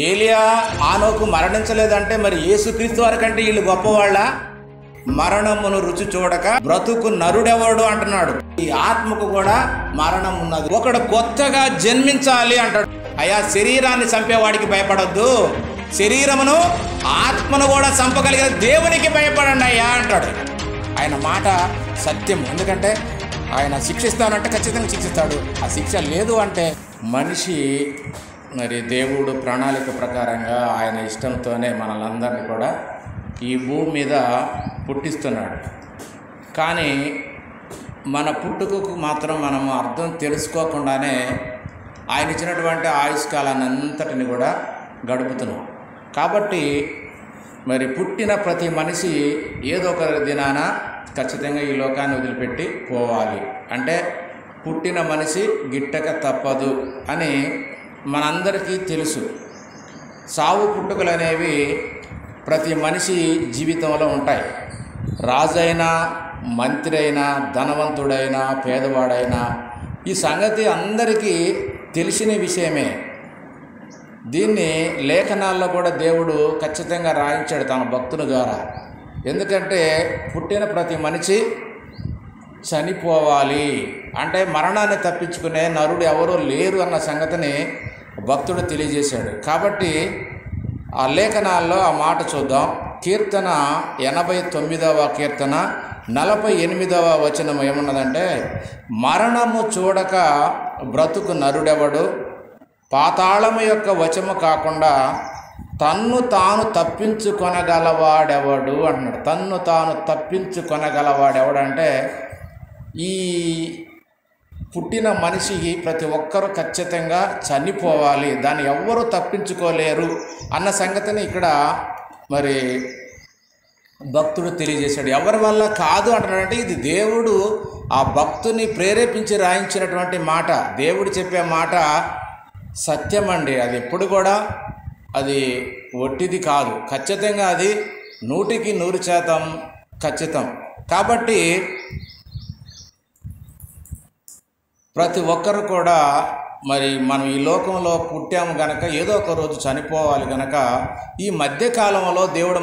ఏలియా ఆనోకు మరణించలేదంటే మరి యేసుక్రీస్తు వారి కంటే వీళ్ళు గొప్పవాళ్ళ? మరణమును రుచి చూడక బ్రతుకు నరుడెవడు అంటున్నాడు. ఈ ఆత్మకు కూడా మరణం ఉన్నది. ఒకడు కొత్తగా జన్మించాలి అంటాడు. అయ్యా, శరీరాన్ని చంపేవాడికి భయపడొద్దు, శరీరమును ఆత్మను కూడా చంపగలిగిన దేవునికి భయపడండి అయ్యా అంటాడు. ఆయన మాట సత్యం. ఎందుకంటే ఆయన శిక్షిస్తానంటే ఖచ్చితంగా శిక్షిస్తాడు. ఆ శిక్ష లేదు అంటే మనిషి మరి దేవుడు ప్రణాళిక ప్రకారంగా ఆయన ఇష్టంతోనే మనలందరినీ కూడా ఈ భూమి మీద పుట్టిస్తున్నాడు. కానీ మన పుట్టుకకు మాత్రం మనము అర్థం తెలుసుకోకుండానే ఆయన ఇచ్చినటువంటి ఆయుష్కాలాన్ని అంతటిని కూడా గడుపుతున్నాం. కాబట్టి మరి పుట్టిన ప్రతి మనిషి ఏదో ఒక దినాన ఖచ్చితంగా ఈ లోకాన్ని వదిలిపెట్టి పోవాలి. అంటే పుట్టిన మనిషి గిట్టక తప్పదు అని మనందరికీ తెలుసు. సావు పుట్టుకలు అనేవి ప్రతి మనిషి జీవితంలో ఉంటాయి. రాజైనా, మంత్రి అయినా, ధనవంతుడైనా, పేదవాడైనా ఈ సంగతి అందరికీ తెలిసిన విషయమే. దీన్ని లేఖనాల్లో కూడా దేవుడు ఖచ్చితంగా రాయించాడు తన భక్తుల ద్వారా. ఎందుకంటే పుట్టిన ప్రతి మనిషి చనిపోవాలి, అంటే మరణాన్ని తప్పించుకునే నరుడు ఎవరూ లేరు అన్న సంగతిని భక్తుడు తెలియజేశాడు. కాబట్టి ఆ లేఖనాల్లో ఆ మాట చూద్దాం. కీర్తన 89వ కీర్తన 48వ వచనం ఏమున్నదంటే, మరణము చూడక బ్రతుకు నరుడెవడు, పాతాళము యొక్క వశము కాకుండా తన్ను తాను తప్పించుకొనగలవాడెవడు అంటున్నాడు. తన్ను తాను తప్పించుకొనగలవాడెవడంటే ఈ పుట్టిన మనిషికి ప్రతి ఒక్కరూ ఖచ్చితంగా చనిపోవాలి, దాన్ని ఎవ్వరూ తప్పించుకోలేరు అన్న సంగతిని ఇక్కడ మరి భక్తుడు తెలియజేశాడు. ఎవరి వల్ల కాదు అంటున్నాడంటే ఇది దేవుడు ఆ భక్తుని ప్రేరేపించి రాయించినటువంటి మాట. దేవుడు చెప్పే మాట సత్యమండి. అది ఎప్పుడు కూడా అది ఒట్టిది కాదు, ఖచ్చితంగా అది 100కి 100% ఖచ్చితం. కాబట్టి ప్రతి ఒక్కరు కూడా మరి మనం ఈ లోకంలో పుట్టాము గనక ఏదో ఒక రోజు చనిపోవాలి గనక ఈ మధ్యకాలంలో దేవుడు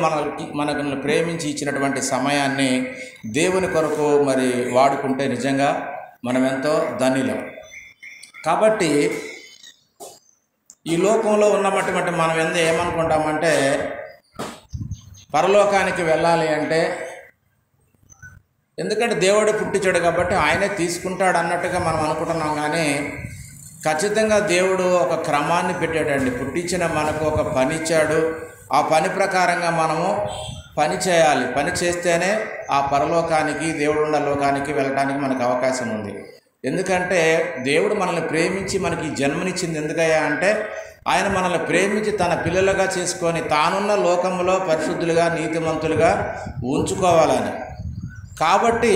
మనల్ని ప్రేమించి ఇచ్చినటువంటి సమయాన్ని దేవుని కొరకు మరి వాడుకుంటే నిజంగా మనం ఎంతో ధన్యులం. కాబట్టి ఈ లోకంలో ఉన్నటువంటి మనం ఏమనుకుంటామంటే పరలోకానికి వెళ్ళాలి అంటే, ఎందుకంటే దేవుడు పుట్టించాడు కాబట్టి ఆయనే తీసుకుంటాడు అన్నట్టుగా మనం అనుకుంటున్నాం. కానీ ఖచ్చితంగా దేవుడు ఒక క్రమాన్ని పెట్టాడండి. పుట్టించిన మనకు ఒక పని ఇచ్చాడు. ఆ పని ప్రకారంగా మనము పని చేయాలి. పని చేస్తేనే ఆ పరలోకానికి, దేవుడున్న లోకానికి వెళ్ళడానికి మనకు అవకాశం ఉంది. ఎందుకంటే దేవుడు మనల్ని ప్రేమించి మనకి జన్మనిచ్చింది ఎందుకయ్యా అంటే, ఆయన మనల్ని ప్రేమించి తన పిల్లలుగా చేసుకొని తానున్న లోకంలో పరిశుద్ధులుగా, నీతిమంతులుగా ఉంచుకోవాలని. కాబట్టి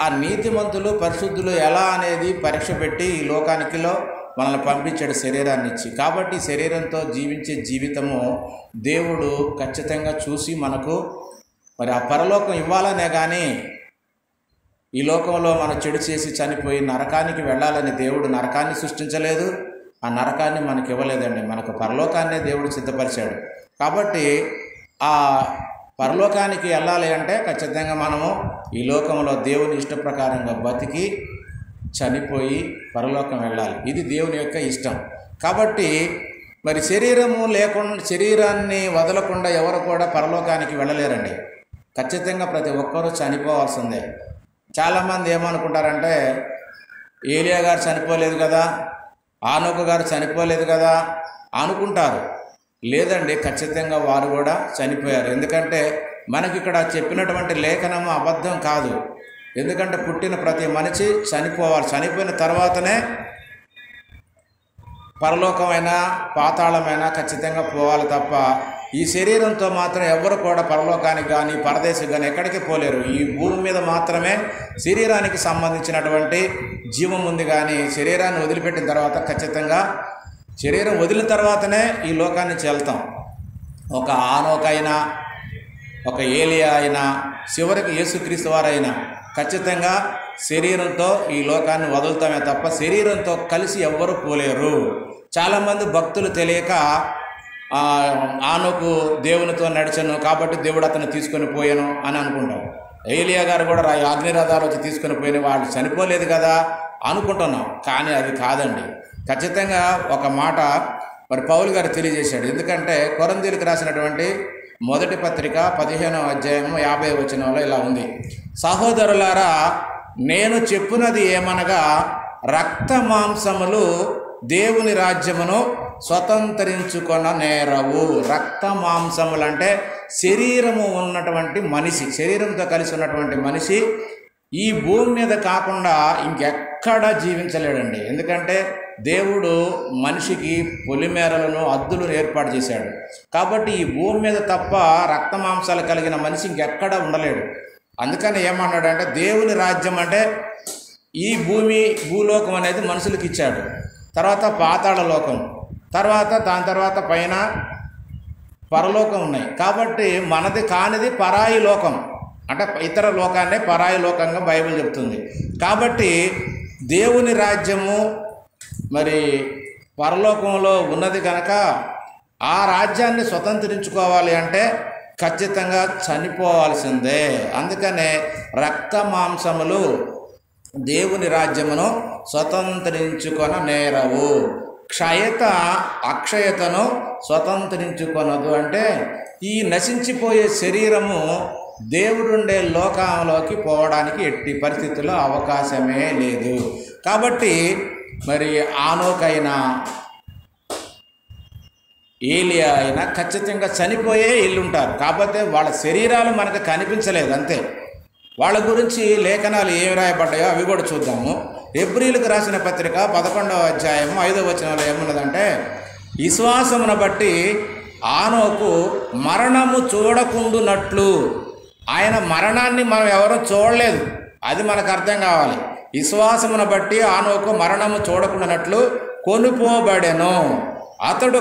ఆ నీతిమంతులు, పరిశుద్ధులు ఎలా అనేది పరీక్ష పెట్టి ఈ లోకానికిలో మనల్ని పంపించాడు శరీరాన్ని ఇచ్చి. కాబట్టి శరీరంతో జీవించే జీవితము దేవుడు ఖచ్చితంగా చూసి మనకు మరి ఆ పరలోకం ఇవ్వాలనే కానీ ఈ లోకంలో మనం చెడు చేసి చనిపోయి నరకానికి వెళ్ళాలని దేవుడు నరకాన్ని సృష్టించలేదు, ఆ నరకాన్ని మనకి ఇవ్వలేదండి. మనకు పరలోకాన్నే దేవుడు సిద్ధపరిచాడు. కాబట్టి ఆ పరలోకానికి వెళ్ళాలి అంటే ఖచ్చితంగా మనము ఈ లోకంలో దేవుని ఇష్ట ప్రకారంగా బతికి చనిపోయి పరలోకం వెళ్ళాలి. ఇది దేవుని యొక్క ఇష్టం. కాబట్టి మరి శరీరాన్ని వదలకుండా ఎవరు కూడా పరలోకానికి వెళ్ళలేరండి. ఖచ్చితంగా ప్రతి ఒక్కరూ చనిపోవాల్సిందే. చాలామంది ఏమనుకుంటారంటే ఏలియా గారు చనిపోలేదు కదా, ఆనోకు గారు చనిపోలేదు కదా అనుకుంటారు. లేదండి, ఖచ్చితంగా వారు కూడా చనిపోయారు. ఎందుకంటే మనకి ఇక్కడ చెప్పినటువంటి లేఖనము అబద్ధం కాదు. ఎందుకంటే పుట్టిన ప్రతి మనిషి చనిపోవాలి. చనిపోయిన తర్వాతనే పరలోకమైనా పాతాళమైనా ఖచ్చితంగా పోవాలి తప్ప ఈ శరీరంతో మాత్రం ఎవరు కూడా పరలోకానికి కానీ పరదేశం కానీ ఎక్కడికి పోలేరు. ఈ భూమి మీద మాత్రమే శరీరానికి సంబంధించినటువంటి జీవం ఉంది. కానీ శరీరాన్ని వదిలిపెట్టిన తర్వాత ఖచ్చితంగా శరీరం వదిలిన తర్వాతనే ఈ లోకాన్ని చేల్తాం. ఒక ఆనోకైనా, ఒక ఏలియా అయినా, చివరికి యేసుక్రీస్తు వారైనా ఖచ్చితంగా శరీరంతో ఈ లోకాన్ని వదులుతామే తప్ప శరీరంతో కలిసి ఎవ్వరూ పోలేరు. చాలామంది భక్తులు తెలియక ఆనోకు దేవునితో నడిచాను కాబట్టి దేవుడు అతను తీసుకొని పోయాను అని అనుకుంటాం. ఏలియా గారు కూడా అగ్నిరథాలు వచ్చి తీసుకొని పోయిన వాళ్ళు చనిపోలేదు కదా అనుకుంటున్నాం, కానీ అది కాదండి. ఖచ్చితంగా ఒక మాట మరి పౌలు గారు తెలియజేశాడు. ఎందుకంటే కొరింథీయులకు రాసినటువంటి మొదటి పత్రిక 15వ అధ్యాయం 50వ వచనంలో ఇలా ఉంది: సహోదరులారా, నేను చెప్పున్నది ఏమనగా రక్త మాంసములు దేవుని రాజ్యమును స్వతంత్రించుకొన నేరవు. రక్త మాంసములు అంటే శరీరము ఉన్నటువంటి మనిషి, శరీరంతో కలిసి ఉన్నటువంటి మనిషి ఈ భూమి మీద కాకుండా ఇంకెక్కడా జీవించలేడండి. ఎందుకంటే దేవుడు మనిషికి పొలిమేరలను అద్దులను ఏర్పాటు చేశాడు. కాబట్టి ఈ భూమి మీద తప్ప రక్త మాంసాలు కలిగిన మనిషి ఇంకెక్కడా ఉండలేడు. అందుకని ఏమన్నాడంటే దేవుని రాజ్యం అంటే ఈ భూలోకం అనేది మనుషులకు ఇచ్చాడు, తర్వాత పాతాళ లోకం, దాని తర్వాత పైన పరలోకం ఉన్నాయి. కాబట్టి మనది కానిది పరాయి లోకం, అంటే ఇతర లోకాన్నే పరాయి లోకంగా బైబిల్ చెప్తుంది. కాబట్టి దేవుని రాజ్యము మరి పరలోకంలో ఉన్నది కనుక ఆ రాజ్యాన్ని స్వతంత్రించుకోవాలి అంటే ఖచ్చితంగా చనిపోవాల్సిందే. అందుకనే రక్త మాంసములు దేవుని రాజ్యమును స్వతంత్రించుకొన నేరవు. క్షయత అక్షయతను స్వతంత్రించుకొనదు. అంటే ఈ నశించిపోయే శరీరము దేవుడుండే లోకంలోకి పోవడానికి ఎట్టి పరిస్థితుల్లో అవకాశమే లేదు. కాబట్టి మరి ఆనోకైనా ఏలియా అయినా ఖచ్చితంగా చనిపోయే ఇల్లుంటారు. కాకపోతే వాళ్ళ శరీరాలు మనకు కనిపించలేదు అంతే. వాళ్ళ గురించి లేఖనాలు ఏమి రాయబడ్డాయో అవి కూడా చూద్దాము. హెబ్రీయులకు రాసిన పత్రిక 11వ అధ్యాయం 5వ వచనంలో ఏమున్నదంటే, విశ్వాసమును బట్టి ఆనోకు మరణము చూడకుండునట్లు, ఆయన మరణాన్ని మనం ఎవరూ చూడలేదు, అది మనకు అర్థం కావాలి. విశ్వాసమును బట్టి ఆనోకు మరణము చూడకుండానట్లు కొనుపోబడెను. అతడు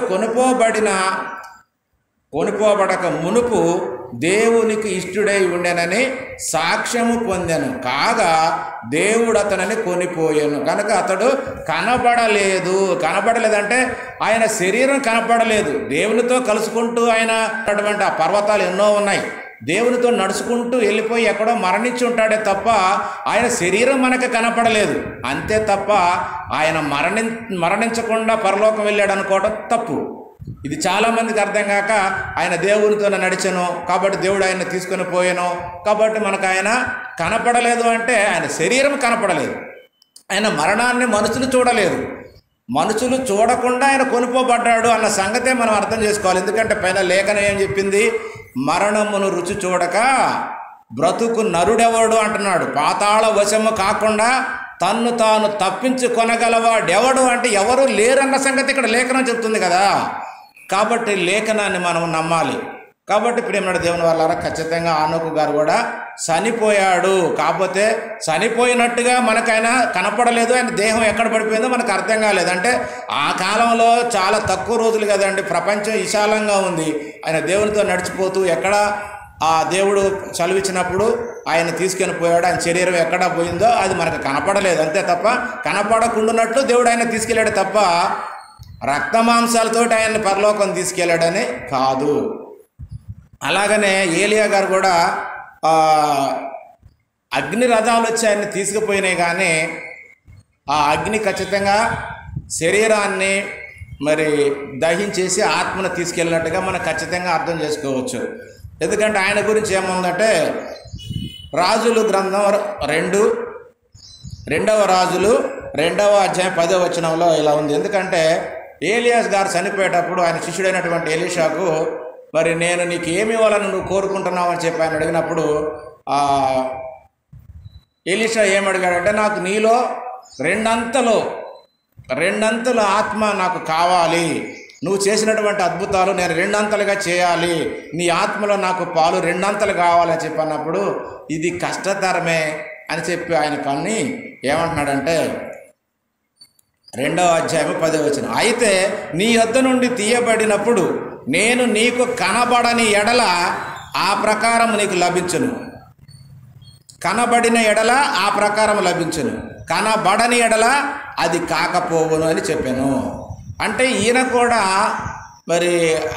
కొనుపోబడక మునుపు దేవునికి ఇష్టుడై ఉండెనని సాక్ష్యము పొందెను. కాగా దేవుడు అతనిని కొనిపోయాను కనుక అతడు కనబడలేదంటే ఆయన శరీరం కనపడలేదు. దేవునితో కలుసుకుంటూ ఆయన అటువంటి ఆ పర్వతాలు ఎన్నో ఉన్నాయి, దేవునితో నడుచుకుంటూ వెళ్ళిపోయి ఎక్కడో మరణించి ఉంటాడే తప్ప ఆయన శరీరం మనకు కనపడలేదు. అంతే తప్ప ఆయన మరణించకుండా పరలోకం వెళ్ళాడు అనుకోవడం తప్పు. ఇది చాలామందికి అర్థం కాక ఆయన దేవునితో నడిచాను కాబట్టి దేవుడు ఆయన తీసుకొని పోయాను కాబట్టి మనకు ఆయన కనపడలేదు అంటే ఆయన శరీరం కనపడలేదు, ఆయన మరణాన్ని మనుషులు చూడలేదు. మనుషులు చూడకుండా ఆయన కొనుపోబడ్డాడు అన్న సంగతే మనం అర్థం చేసుకోవాలి. ఎందుకంటే పైన లేఖనం ఏం చెప్పింది? మరణమును రుచి చూడక బ్రతుకు నరుడెవడు అంటున్నాడు. పాతాళ వశము కాకుండా తన్ను తాను తప్పించుకొనగలవాడెవడు అంటే ఎవరు లేరన్న సంగతి ఇక్కడ లేఖనం చెప్తుంది కదా. కాబట్టి లేఖనాన్ని మనం నమ్మాలి. కాబట్టి ప్రియమైన దేవుని వాళ్ళారా, ఖచ్చితంగా ఆనోకు గారు కూడా చనిపోయాడు. కాకపోతే చనిపోయినట్టుగా మనకైనా కనపడలేదు, ఆయన దేహం ఎక్కడ పడిపోయిందో మనకు అర్థం కాలేదు. అంటే ఆ కాలంలో చాలా తక్కువ రోజులు కదండి, ప్రపంచం విశాలంగా ఉంది. ఆయన దేవునితో నడిచిపోతూ ఎక్కడ ఆ దేవుడు చలివిచ్చినప్పుడు ఆయన తీసుకొని పోయాడు, ఆయన శరీరం ఎక్కడ పోయిందో అది మనకు కనపడలేదు. అంతే తప్ప కనపడకుండానట్లు దేవుడు ఆయన తీసుకెళ్ళాడు తప్ప రక్త మాంసాలతోటి ఆయన్ని పరలోకం తీసుకెళ్ళాడని కాదు. అలాగనే ఏలియా గారు కూడా అగ్ని రథాలు వచ్చి ఆయన్ని తీసుకుపోయినాయి, కానీ ఆ అగ్ని ఖచ్చితంగా శరీరాన్ని మరి దహించేసి ఆత్మను తీసుకెళ్ళినట్టుగా మనం ఖచ్చితంగా అర్థం చేసుకోవచ్చు. ఎందుకంటే ఆయన గురించి ఏముందంటే రాజులు గ్రంథం 2వ రాజులు 2వ అధ్యాయం 10వ వచనంలో ఇలా ఉంది. ఎందుకంటే ఏలియాస్ గారు చనిపోయేటప్పుడు ఆయన శిష్యుడైనటువంటి ఎలీషాకు మరి నేను నీకు ఏమి ఇవ్వాలని నువ్వు కోరుకుంటున్నావు అని చెప్పి ఆయన అడిగినప్పుడు ఎలీషా ఏమడిగాడంటే నాకు నీలో రెండంతలు ఆత్మ నాకు కావాలి, నువ్వు చేసినటువంటి అద్భుతాలు నేను రెండంతలుగా చేయాలి, నీ ఆత్మలో నాకు పాలు రెండంతలు కావాలని చెప్పి అన్నప్పుడు ఇది కష్టతరమే అని చెప్పి ఆయన కన్ని ఏమంటున్నాడంటే 2వ అధ్యాయం 10వ వచనం, అయితే నీ యొద్ద నుండి తీయబడినప్పుడు నేను నీకు కనబడని ఎడల ఆ ప్రకారం నీకు లభించును, కనబడిన ఎడల ఆ ప్రకారం లభించును, కనబడని ఎడల అది కాకపోవును అని చెప్పాను. అంటే ఈయన కూడా మరి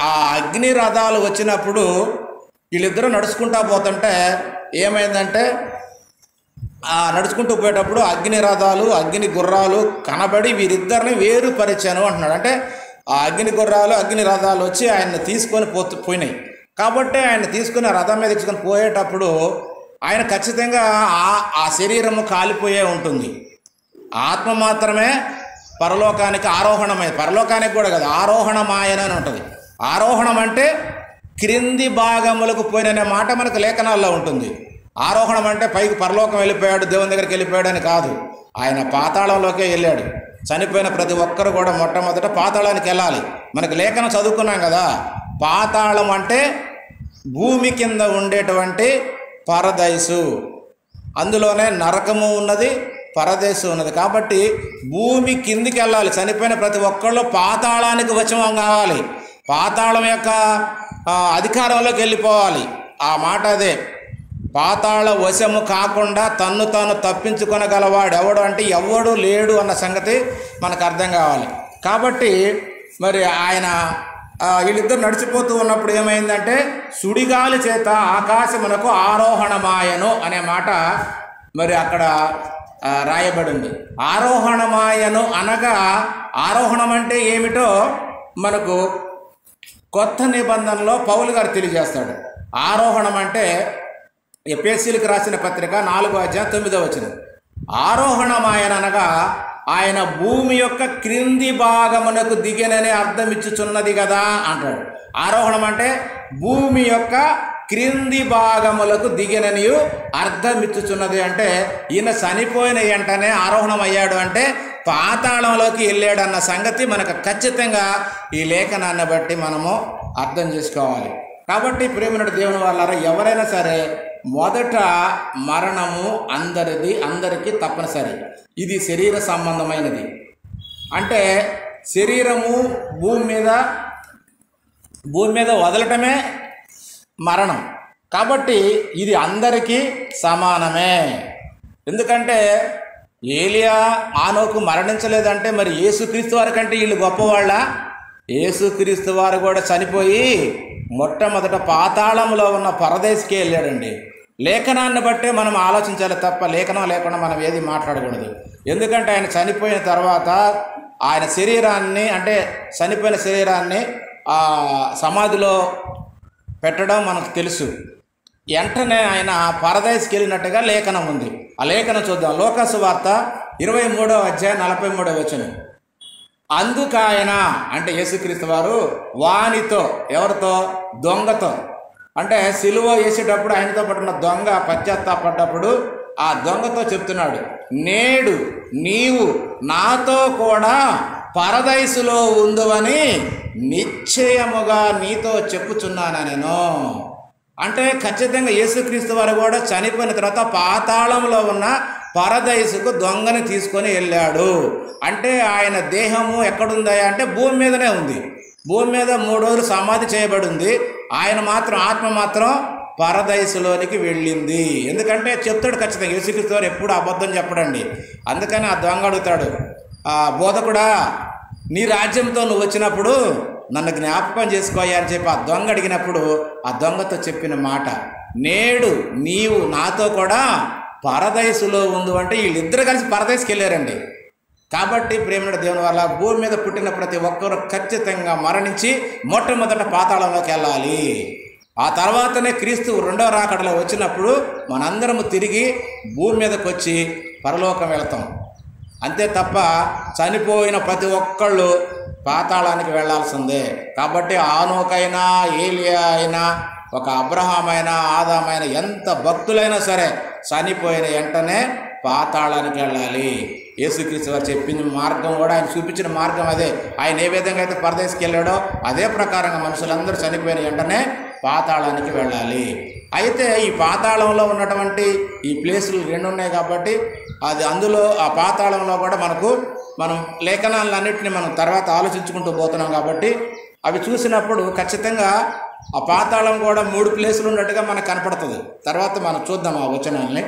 ఆ అగ్ని రథాలు వచ్చినప్పుడు వీళ్ళిద్దరూ నడుచుకుంటా పోతుంటే ఏమైందంటే ఆ నడుచుకుంటూ పోయేటప్పుడు అగ్ని రథాలు అగ్ని గుర్రాలు కనబడి వీరిద్దరిని వేరుపరిచాను అంటున్నాడు. అంటే ఆ అగ్ని గుర్రాలు అగ్ని రథాలు వచ్చి ఆయన్ని తీసుకొని పోయినాయి. కాబట్టి ఆయన తీసుకుని రథం మీద తీసుకొని పోయేటప్పుడు ఆయన ఖచ్చితంగా ఆ శరీరము కాలిపోయే ఉంటుంది. ఆత్మ మాత్రమే పరలోకానికి ఆరోహణమై, పరలోకానికి కూడా కదా ఆరోహణమాయన అని ఉంటుంది. ఆరోహణం అంటే క్రింది భాగములకు పోయిననే మాట మనకు లేఖనాల్లో ఉంటుంది. ఆరోహణం అంటే పైకి పరలోకం వెళ్ళిపోయాడు, దేవుని దగ్గరికి వెళ్ళిపోయాడు అని కాదు. ఆయన పాతాళంలోకే వెళ్ళాడు. చనిపోయిన ప్రతి ఒక్కరు కూడా మొట్టమొదట పాతాళానికి వెళ్ళాలి. మనకు లేఖనం చదువుకున్నాం కదా, పాతాళం అంటే భూమి కింద ఉండేటువంటి పరదైసు, అందులోనే నరకము ఉన్నది, పరదేశం ఉన్నది. కాబట్టి భూమి కిందికి వెళ్ళాలి. చనిపోయిన ప్రతి ఒక్కళ్ళు పాతాళానికి వశం కావాలి, పాతాళం యొక్క అధికారంలోకి వెళ్ళిపోవాలి. ఆ మాట అదే, పాతాళ వశము కాకుండా తన్ను తాను తప్పించుకొనగలవాడు ఎవడు అంటే ఎవడు లేడు అన్న సంగతి మనకు అర్థం కావాలి. కాబట్టి మరి ఆయన వీళ్ళిద్దరు నడిచిపోతూ ఉన్నప్పుడు ఏమైందంటే సుడిగాలి చేత ఆకాశమునకు ఆరోహణమాయను అనే మాట మరి అక్కడ రాయబడింది. ఆరోహణమాయను అనగా ఆరోహణం అంటే ఏమిటో మనకు కొత్త నిబంధనలో పౌలు గారు తెలియజేస్తాడు. ఆరోహణం అంటే ఎఫెసీయులకు రాసిన పత్రిక 4:9 ఆరోహణమాయన అనగా ఆయన భూమి యొక్క క్రింది భాగమునకు దిగననే అర్థం ఇచ్చుచున్నది కదా అంటాడు. ఆరోహణం అంటే భూమి యొక్క క్రింది భాగములకు దిగనని అర్థం ఇచ్చుచున్నది. అంటే ఈయన చనిపోయిన వెంటనే ఆరోహణం అయ్యాడు అంటే పాతాళంలోకి వెళ్ళాడు అన్న సంగతి మనకు ఖచ్చితంగా ఈ లేఖనాన్ని బట్టి మనము అర్థం చేసుకోవాలి. కాబట్టి ప్రేమనుడు దేవుని వాళ్ళారా, ఎవరైనా సరే మొదట మరణము అందరికీ తప్పనిసరి. ఇది శరీర సంబంధమైనది. అంటే శరీరము భూమి మీద వదలటమే మరణం. కాబట్టి ఇది అందరికీ సమానమే. ఎందుకంటే ఏలియా ఆనోకు మరణించలేదంటే మరి యేసుక్రీస్తు వారి కంటే వీళ్ళు గొప్పవాళ్ళ? యేసుక్రీస్తు వారు కూడా చనిపోయి మొట్టమొదట పాతాళంలో ఉన్న పరదేశికి వెళ్ళాడండి. లేఖనాన్ని బట్టే మనం ఆలోచించాలి తప్ప లేఖనం లేకుండా మనం ఏది మాట్లాడకూడదు. ఎందుకంటే ఆయన చనిపోయిన తర్వాత ఆయన శరీరాన్ని, అంటే చనిపోయిన శరీరాన్ని సమాధిలో పెట్టడం మనకు తెలుసు. వెంటనే ఆయన పరదేశికి వెళ్ళినట్టుగా లేఖనం ఉంది. ఆ లేఖనం చూద్దాం. లోకాసు వార్త 23:43 అందుకాయన అంటే యేసుక్రీస్తు వారు వానితో, ఎవరితో? దొంగతో. అంటే సిలువ వేసేటప్పుడు ఆయనతో పట్టిన దొంగ పశ్చాత్తాపడ్డప్పుడు ఆ దొంగతో చెప్తున్నాడు, నేడు నీవు నాతో కూడా పరదైసులో ఉందువని నిశ్చయముగా నీతో చెప్పుచున్నాను నేను. అంటే ఖచ్చితంగా యేసుక్రీస్తు వారు కూడా చనిపోయిన తర్వాత పాతాళంలో ఉన్న పరదైసుకు దొంగని తీసుకొని వెళ్ళాడు. అంటే ఆయన దేహము ఎక్కడుందా అంటే భూమి మీదనే ఉంది. భూమి మీద 3 రోజులు సమాధి చేయబడి ఉంది. ఆయన మాత్రం, ఆత్మ మాత్రం పరదైసులోనికి వెళ్ళింది. ఎందుకంటే చెప్తాడు ఖచ్చితంగా, యేసుక్రీస్తు వారు ఎప్పుడు అబద్ధం చెప్పడండి. అందుకని ఆ దొంగ అడుగుతాడు, బోధకుడా నీ రాజ్యంతో నువ్వు వచ్చినప్పుడు నన్ను జ్ఞాపకం చేసుకోయా అని చెప్పి ఆ దొంగ అడిగినప్పుడు ఆ దొంగతో చెప్పిన మాట, నేడు నీవు నాతో కూడా పరదైసులో ఉంది. అంటే వీళ్ళిద్దరు కలిసి పరదైసుకి వెళ్ళారండి. కాబట్టి ప్రేమనుడు దేవుని వల్ల భూమి మీద పుట్టిన ప్రతి ఒక్కరూ ఖచ్చితంగా మరణించి మొట్టమొదట పాతాళంలోకి వెళ్ళాలి. ఆ తర్వాతనే క్రీస్తు 2వ రాకడలో వచ్చినప్పుడు మనందరము తిరిగి భూమి మీదకి వచ్చి పరలోకం వెళతాం. అంతే తప్ప చనిపోయిన ప్రతి ఒక్కళ్ళు పాతాళానికి వెళ్లాల్సిందే. కాబట్టి ఆనోకైనా, ఏలియా అయినా, ఒక అబ్రహాం అయినా, ఆదామైన ఎంత భక్తులైనా సరే చనిపోయిన వెంటనే పాతాళానికి వెళ్ళాలి. యేసుక్రీస్తు వారు చెప్పిన మార్గం కూడా, ఆయన చూపించిన మార్గం అదే. ఆయన ఏ విధంగా అయితే పరదేశికి వెళ్ళాడో అదే ప్రకారంగా మనుషులందరూ చనిపోయిన వెంటనే పాతాళానికి వెళ్ళాలి. అయితే ఈ పాతాళంలో ఉన్నటువంటి ఈ ప్లేసులు 2 ఉన్నాయి కాబట్టి అది అందులో ఆ పాతాళంలో కూడా మనం లేఖనాలన్నింటినీ మనం తర్వాత ఆలోచించుకుంటూ పోతున్నాం. కాబట్టి అవి చూసినప్పుడు ఖచ్చితంగా ఆ పాతాళం కూడా 3 ప్లేసులు ఉన్నట్టుగా మనకు కనపడుతుంది. తర్వాత మనం చూద్దాం ఆ వచనాల్ని.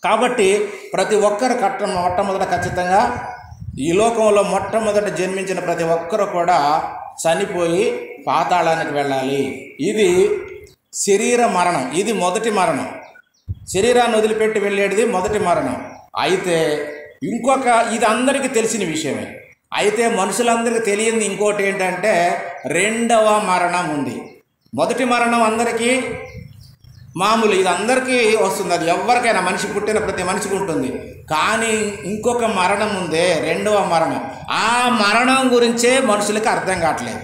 కాబట్టి ప్రతి ఒక్కరు మొట్టమొదట ఖచ్చితంగా ఈ లోకంలో మొట్టమొదట జన్మించిన ప్రతి ఒక్కరు కూడా చనిపోయి పాతాళానికి వెళ్ళాలి. ఇది శరీర మరణం, ఇది మొదటి మరణం. శరీరాన్ని వదిలిపెట్టి వెళ్ళేది మొదటి మరణం. అయితే ఇది అందరికీ తెలిసిన విషయమే. అయితే మనుషులందరికీ తెలియంది ఇంకోటి ఏంటంటే రెండవ మరణం ఉంది. మొదటి మరణం అందరికీ మామూలు, ఇది అందరికీ వస్తుంది, అది ఎవరికైనా మనిషి పుట్టిన ప్రతి మనిషికి ఉంటుంది. కానీ ఇంకొక మరణం ఉందే, రెండవ మరణం. ఆ మరణం గురించే మనుషులకి అర్థం కావట్లేదు.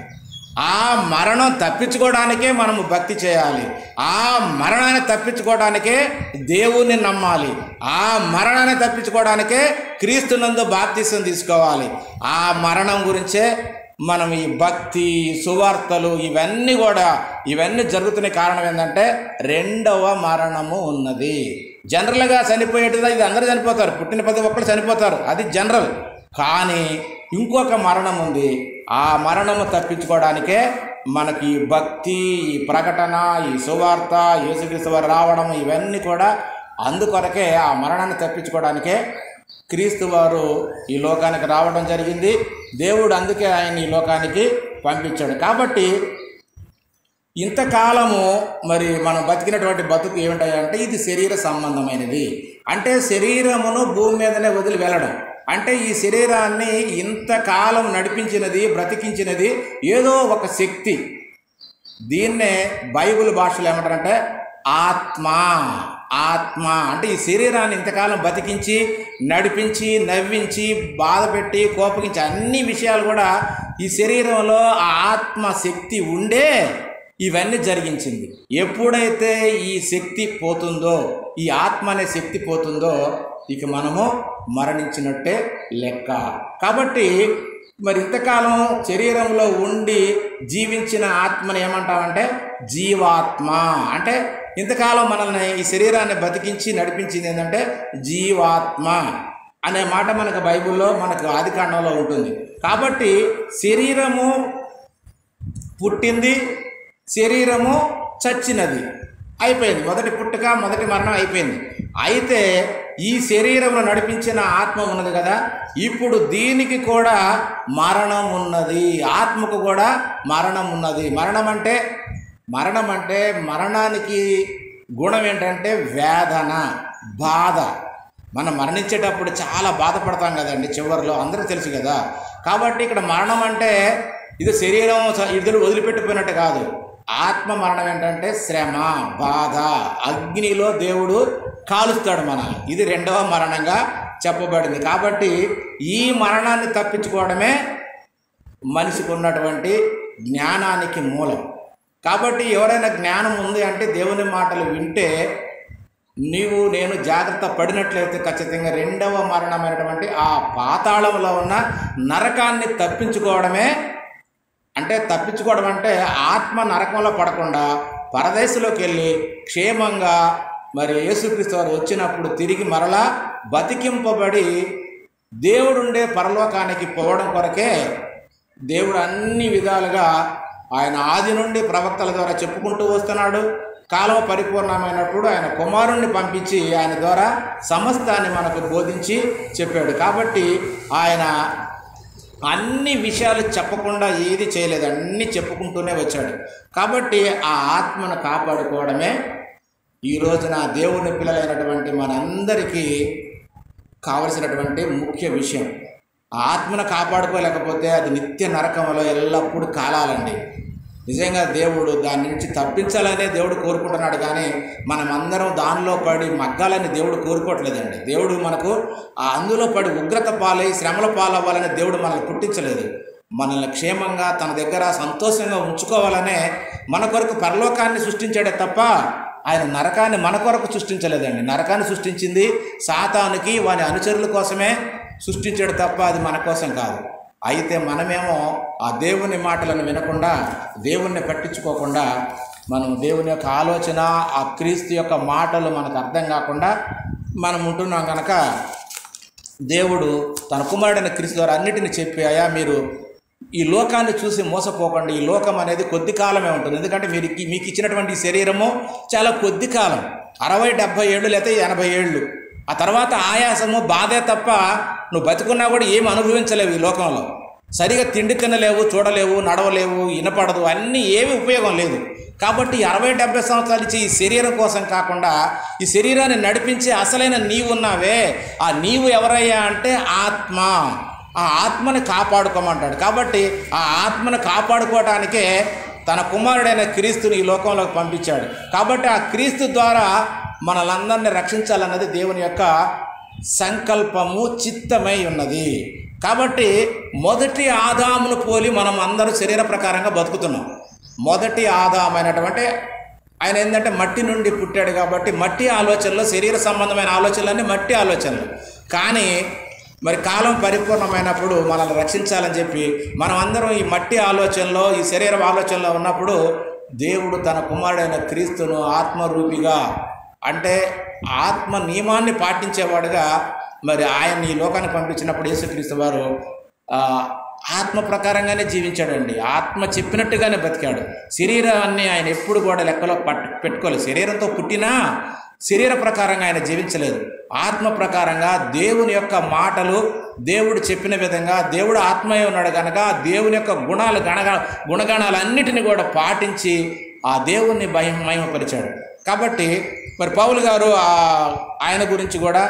ఆ మరణం తప్పించుకోవడానికే మనము భక్తి చేయాలి. ఆ మరణాన్ని తప్పించుకోవడానికే దేవుణ్ణి నమ్మాలి. ఆ మరణాన్ని తప్పించుకోవడానికే క్రీస్తునందు బాప్తిసం తీసుకోవాలి. ఆ మరణం గురించే మనం ఈ భక్తి, సువార్తలు ఇవన్నీ జరుగుతున్న కారణం ఏంటంటే రెండవ మరణము ఉన్నది. జనరల్గా చనిపోయేట్టుగా ఇది అందరూ చనిపోతారు, పుట్టిన ప్రతి ఒక్కరు చనిపోతారు, అది జనరల్. కానీ ఇంకొక మరణం ఉంది. ఆ మరణము తప్పించుకోవడానికే మనకి ఈ భక్తి, ఈ ప్రకటన, ఈ సువార్త, యేసుక్రీస్తు వారు రావడం, ఇవన్నీ కూడా అందుకొరకే. ఆ మరణాన్ని తప్పించుకోవడానికే క్రీస్తు వారు ఈ లోకానికి రావడం జరిగింది. దేవుడు అందుకే ఆయన ఈ లోకానికి పంపించాడు. కాబట్టి ఇంతకాలము మరి మనం బతికినటువంటి బతుకు ఏమిటాయంటే ఇది శరీర సంబంధమైనది. అంటే శరీరమును భూమి మీదనే వదిలి వెళ్ళడం. అంటే ఈ శరీరాన్ని ఇంతకాలం నడిపించినది, బ్రతికించినది ఏదో ఒక శక్తి. దీన్నే బైబిల్ భాషలో ఏమంటారంటే ఆత్మ. అంటే ఈ శరీరాన్ని ఇంతకాలం బతికించి, నడిపించి, నవ్వించి, బాధపెట్టి, కోపగించి అన్ని విషయాలు కూడా ఈ శరీరంలో ఆ ఆత్మ శక్తి ఉండే ఇవన్నీ జరిగించింది. ఎప్పుడైతే ఈ శక్తి పోతుందో, ఈ ఆత్మ అనే శక్తి పోతుందో, ఇక మనము మరణించినట్టే లెక్క. కాబట్టి మరి ఇంతకాలం శరీరంలో ఉండి జీవించిన ఆత్మని ఏమంటామంటే జీవాత్మ. అంటే ఇంతకాలం మనల్ని ఈ శరీరాన్ని బతికించి నడిపించింది ఏంటంటే జీవాత్మ అనే మాట మనకు బైబిల్లో, మనకు ఆదికాండంలో ఉంటుంది. కాబట్టి శరీరము పుట్టింది, శరీరము చచ్చినది, అయిపోయింది. మొదటి పుట్టుక, మొదటి మరణం అయిపోయింది. అయితే ఈ శరీరంలో నడిపించిన ఆత్మ ఉన్నది కదా, ఇప్పుడు దీనికి కూడా మరణం ఉన్నది. ఆత్మకు కూడా మరణం ఉన్నది. మరణం అంటే మరణానికి గుణం ఏంటంటే వేదన, బాధ. మనం మరణించేటప్పుడు చాలా బాధపడతాం కదండి చివరిలో, అందరూ తెలుసు కదా. కాబట్టి ఇక్కడ మరణం అంటే ఇది శరీరం ఇద్దరు వదిలిపెట్టిపోయినట్టు కాదు. ఆత్మ మరణం ఏంటంటే శ్రమ, బాధ, అగ్నిలో దేవుడు కాలుస్తాడు మనల్ని. ఇది రెండవ మరణంగా చెప్పబడింది. కాబట్టి ఈ మరణాన్ని తప్పించుకోవడమే మనిషికి ఉన్నటువంటి జ్ఞానానికి మూలం. కాబట్టి ఎవరైనా జ్ఞానం ఉంది అంటే దేవుని మాటలు వింటే, నేను జాగ్రత్త పడినట్లయితే ఖచ్చితంగా రెండవ మరణమైనటువంటి ఆ పాతాళంలో ఉన్న నరకాన్ని తప్పించుకోవడమే. అంటే తప్పించుకోవడం అంటే ఆత్మ నరకంలో పడకుండా పరదేశంలోకి వెళ్ళి క్షేమంగా మరి యేసుక్రీస్తు వారు వచ్చినప్పుడు తిరిగి మరలా బతికింపబడి దేవుడుండే పరలోకానికి పోవడం కొరకే దేవుడు అన్ని విధాలుగా ఆయన ఆది నుండి ప్రవక్తల ద్వారా చెప్పుకుంటూ వస్తున్నాడు. కాలం పరిపూర్ణమైనప్పుడు ఆయన కుమారుణ్ణి పంపించి ఆయన ద్వారా సమస్తాన్ని మనకు బోధించి చెప్పాడు. కాబట్టి ఆయన అన్ని విషయాలు చెప్పకుండా ఏది చేయలేదు, అన్నీ చెప్పుకుంటూనే వచ్చాడు. కాబట్టి ఆ ఆత్మను కాపాడుకోవడమే ఈ రోజున దేవుని పిల్లలైనటువంటి మనందరికీ కావలసినటువంటి ముఖ్య విషయం. ఆ ఆత్మను కాపాడుకోలేకపోతే అది నిత్య నరకంలో ఎల్లప్పుడూ కాలాలండి. నిజంగా దేవుడు దాని నుంచి తప్పించాలనే దేవుడు కోరుకుంటున్నాడు. కానీ మనమందరం దానిలో పడి మగ్గాలని దేవుడు కోరుకోవట్లేదండి. దేవుడు మనకు అందులో పడి ఉగ్రత పాలై శ్రమల పాలవ్వాలని దేవుడు మనల్ని పుట్టించలేదు. మనల్ని క్షేమంగా తన దగ్గర సంతోషంగా ఉంచుకోవాలనే మన కొరకు పరలోకాన్ని సృష్టించాడే తప్ప ఆయన నరకాన్ని మన కొరకు సృష్టించలేదండి. నరకాన్ని సృష్టించింది సాతానుకి, వాని అనుచరుల కోసమే సృష్టించాడు తప్ప అది మన కోసం కాదు. అయితే మనమేమో ఆ దేవుని మాటలను వినకుండా, దేవుణ్ణి పట్టించుకోకుండా, మనం దేవుని యొక్క ఆలోచన, ఆ క్రీస్తు యొక్క మాటలు మనకు అర్థం కాకుండా మనం ఉంటున్నాం కనుక దేవుడు తన కుమారుడైన క్రీస్తు ద్వారా అన్నిటిని చెప్పి, అయ్యా మీరు ఈ లోకాన్ని చూసి మోసపోకండి. ఈ లోకం అనేది కొద్ది కాలమే ఉంటుంది. ఎందుకంటే మీకు ఇచ్చినటువంటి శరీరము చాలా కొద్ది కాలం, 60-70 ఏళ్ళు లేకపోతే 80 ఏళ్ళు. ఆ తర్వాత ఆయాసము, బాధే తప్ప నువ్వు బతుకున్నా కూడా ఏమి అనుభవించలేవు ఈ లోకంలో. సరిగా తిండి తినలేవు, చూడలేవు, నడవలేవు, వినపడదు, అన్నీ ఏమి ఉపయోగం లేదు. కాబట్టి 60-70 సంవత్సరాలు ఇచ్చి ఈ శరీరం కోసం కాకుండా ఈ శరీరాన్ని నడిపించే అసలైన నీవు ఉన్నావే, ఆ నీవు ఎవరయ్యా అంటే ఆత్మ. ఆ ఆత్మని కాపాడుకోమంటాడు. కాబట్టి ఆ ఆత్మను కాపాడుకోవడానికే తన కుమారుడైన క్రీస్తుని ఈ లోకంలోకి పంపించాడు. కాబట్టి ఆ క్రీస్తు ద్వారా మనలందరినీ రక్షించాలన్నది దేవుని యొక్క సంకల్పము, చిత్తమై ఉన్నది. కాబట్టి మొదటి ఆదామును పోలి మనం అందరూ శరీర ప్రకారంగా బతుకుతున్నాం. మొదటి ఆదామైనటువంటి ఆయన ఏంటంటే మట్టి నుండి పుట్టాడు కాబట్టి మట్టి ఆలోచనలు, శరీర సంబంధమైన ఆలోచనలన్నీ మట్టి ఆలోచనలు. కానీ మరి కాలం పరిపూర్ణమైనప్పుడు మనల్ని రక్షించాలని చెప్పి మనం అందరం ఈ మట్టి ఆలోచనలో, ఈ శరీర ఆలోచనలో ఉన్నప్పుడు దేవుడు తన కుమారుడైన క్రీస్తును ఆత్మరూపిగా, అంటే ఆత్మ నియమాన్ని పాటించేవాడుగా మరి ఆయన ఈ లోకానికి పంపించినప్పుడు యేసుక్రీస్తు వారు ఆత్మ ప్రకారంగానే జీవించాడండి. ఆత్మ చెప్పినట్టుగానే బతికాడు. శరీరాన్ని ఆయన ఎప్పుడు కూడా లెక్కలో పెట్టుకోలేదు. శరీరంతో పుట్టినా శరీర ప్రకారంగా ఆయన జీవించలేదు. ఆత్మ ప్రకారంగా దేవుని యొక్క మాటలు, దేవుడు చెప్పిన విధంగా, దేవుడు ఆత్మయే ఉన్నాడు కనుక దేవుని యొక్క గుణగణాలన్నిటిని కూడా పాటించి ఆ దేవుణ్ణి మహిమపరిచాడు. కాబట్టి మరి పౌలు గారు ఆయన గురించి కూడా,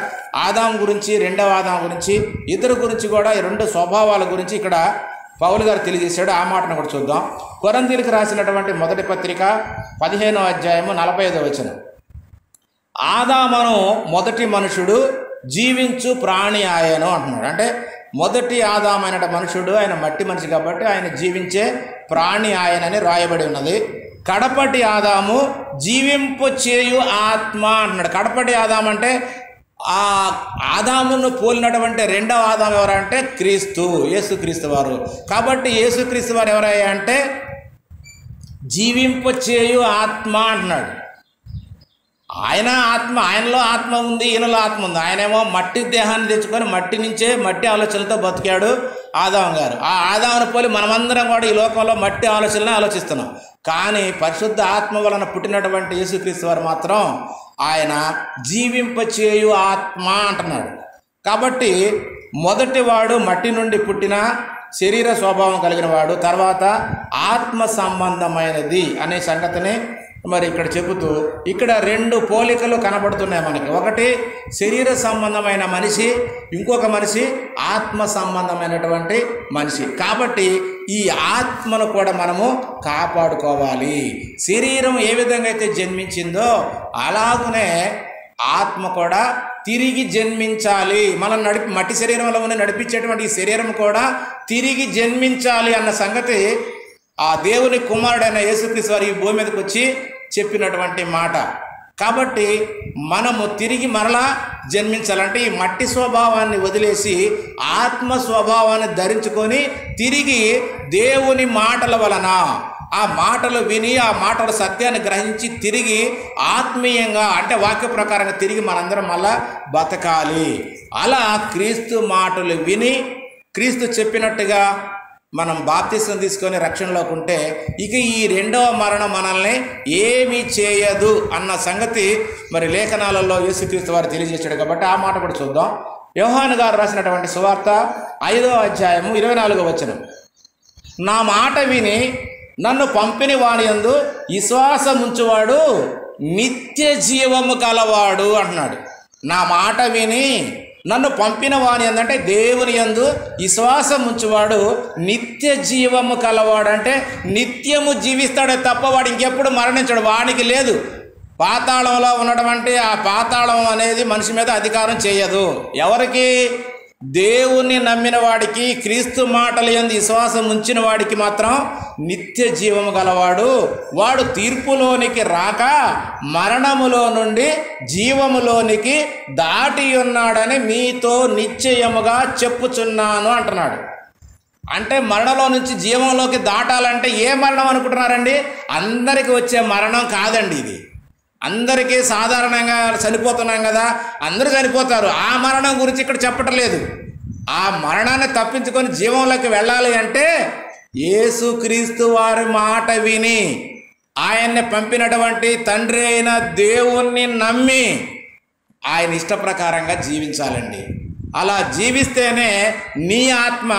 ఆదాం గురించి, రెండవ ఆదాం గురించి, ఇద్దరు గురించి కూడా ఈ రెండు స్వభావాల గురించి ఇక్కడ పౌలు గారు తెలియజేశాడు. ఆ మాటను కూడా చూద్దాం. కొరింథీయులకు రాసినటువంటి మొదటి పత్రిక 15వ అధ్యాయము 45వ వచనం. ఆదామును మొదటి మనుషుడు జీవించు ప్రాణి ఆయను అంటున్నాడు. అంటే మొదటి ఆదామైన మనుషుడు, ఆయన మట్టి మనిషి కాబట్టి ఆయన జీవించే ప్రాణి ఆయనని రాయబడి ఉన్నది. కడపటి ఆదాము జీవింపు చేయు ఆత్మ అంటున్నాడు. కడపటి ఆదాము అంటే ఆ ఆదామును పోలినటువంటి రెండవ ఆదాము ఎవరంటే క్రీస్తు, యేసుక్రీస్తు వారు. కాబట్టి యేసుక్రీస్తు వారు ఎవరయ్యా అంటే జీవింపు చేయు ఆత్మ అంటున్నాడు. ఆయన ఆత్మ, ఆయనలో ఆత్మ ఉంది, ఈయనలో ఆత్మ ఉంది. ఆయనేమో మట్టి దేహాన్ని తెచ్చుకొని మట్టి నుంచే మట్టి ఆలోచనలతో బతికాడు ఆదాము గారు. ఆ ఆదామును పోలి మనమందరం కూడా ఈ లోకంలో మట్టి ఆలోచనలనే ఆలోచిస్తున్నాం. కానీ పరిశుద్ధ ఆత్మ వలన పుట్టినటువంటి యేసుక్రీస్తు వారు మాత్రం ఆయన జీవింపచేయు ఆత్మ అంటున్నాడు. కాబట్టి మొదటి వాడు మట్టి నుండి పుట్టిన శరీర స్వభావం కలిగిన వాడు, తర్వాత ఆత్మ సంబంధమైనది అనే సంగతిని మరి ఇక్కడ చెబుతూ ఇక్కడ రెండు పోలికలు కనబడుతున్నాయి మనకి. ఒకటి శరీర సంబంధమైన మనిషి, ఇంకొక మనిషి ఆత్మ సంబంధమైనటువంటి మనిషి. కాబట్టి ఈ ఆత్మను కూడా మనము కాపాడుకోవాలి. శరీరం ఏ విధంగా అయితే జన్మించిందో అలాగనే ఆత్మ కూడా తిరిగి జన్మించాలి. మనం మట్టి శరీరంలో ఉన్న నడిపించేటువంటి ఈ శరీరం కూడా తిరిగి జన్మించాలి అన్న సంగతి ఆ దేవుని కుమారుడైన యేసుక్రీస్తు వారు ఈ భూమి మీదకి వచ్చి చెప్పినటువంటి మాట. కాబట్టి మనము తిరిగి మరలా జన్మించాలంటే ఈ మట్టి స్వభావాన్ని వదిలేసి ఆత్మ స్వభావాన్ని ధరించుకొని తిరిగి దేవుని మాటల వలన, ఆ మాటలు విని ఆ మాటల సత్యాన్ని గ్రహించి తిరిగి ఆత్మీయంగా అంటే వాక్య ప్రకారంగా తిరిగి మనందరం మళ్ళా బతకాలి. అలా క్రీస్తు మాటలు విని క్రీస్తు చెప్పినట్టుగా మనం బాప్తిసం తీసుకొని రక్షణలోకి ఉంటే ఇక ఈ రెండవ మరణం మనల్ని ఏమీ చేయదు అన్న సంగతి మరి లేఖనాలలో యేసుక్రీస్తు వారు తెలియజేశాడు. కాబట్టి ఆ మాట కూడా చూద్దాం. యోహాను గారు రాసినటువంటి సువార్త 5వ అధ్యాయము 24వ వచనం. నా మాట విని నన్ను పంపిన వాని యందు విశ్వాసముంచువాడు నిత్య జీవము కలవాడు అంటున్నాడు. నా మాట విని నన్ను పంపిన వాని ఏంటంటే దేవుని యందు విశ్వాసం ఉంచువాడు నిత్య జీవము కలవాడు. అంటే నిత్యము జీవిస్తాడే తప్ప వాడు ఇంకెప్పుడు మరణించాడు. వానికి లేదు. పాతాళంలో ఉన్నటువంటి ఆ పాతాళం అనేది మనిషి మీద అధికారం చేయదు. ఎవరికి? దేవుణ్ణి నమ్మిన వాడికి, క్రీస్తు మాటల యందు విశ్వాసం ఉంచిన వాడికి మాత్రం నిత్య జీవము గలవాడు. వాడు తీర్పులోనికి రాక మరణములో నుండి జీవములోనికి దాటి ఉన్నాడని మీతో నిశ్చయముగా చెప్పుచున్నాను అంటున్నాడు. అంటే మరణంలో నుంచి జీవంలోకి దాటాలంటే ఏ మరణం అనుకుంటున్నారండి? అందరికీ వచ్చే మరణం కాదండి ఇది. అందరికీ సాధారణంగా చనిపోతున్నాం కదా, అందరూ చనిపోతారు. ఆ మరణం గురించి ఇక్కడ చెప్పటం లేదు. ఆ మరణాన్ని తప్పించుకొని జీవంలోకి వెళ్ళాలి అంటే యేసుక్రీస్తు వారి మాట విని ఆయన్ని పంపినటువంటి తండ్రి అయిన దేవుణ్ణి నమ్మి ఆయన ఇష్ట ప్రకారంగా జీవించాలండి. అలా జీవిస్తేనే నీ ఆత్మ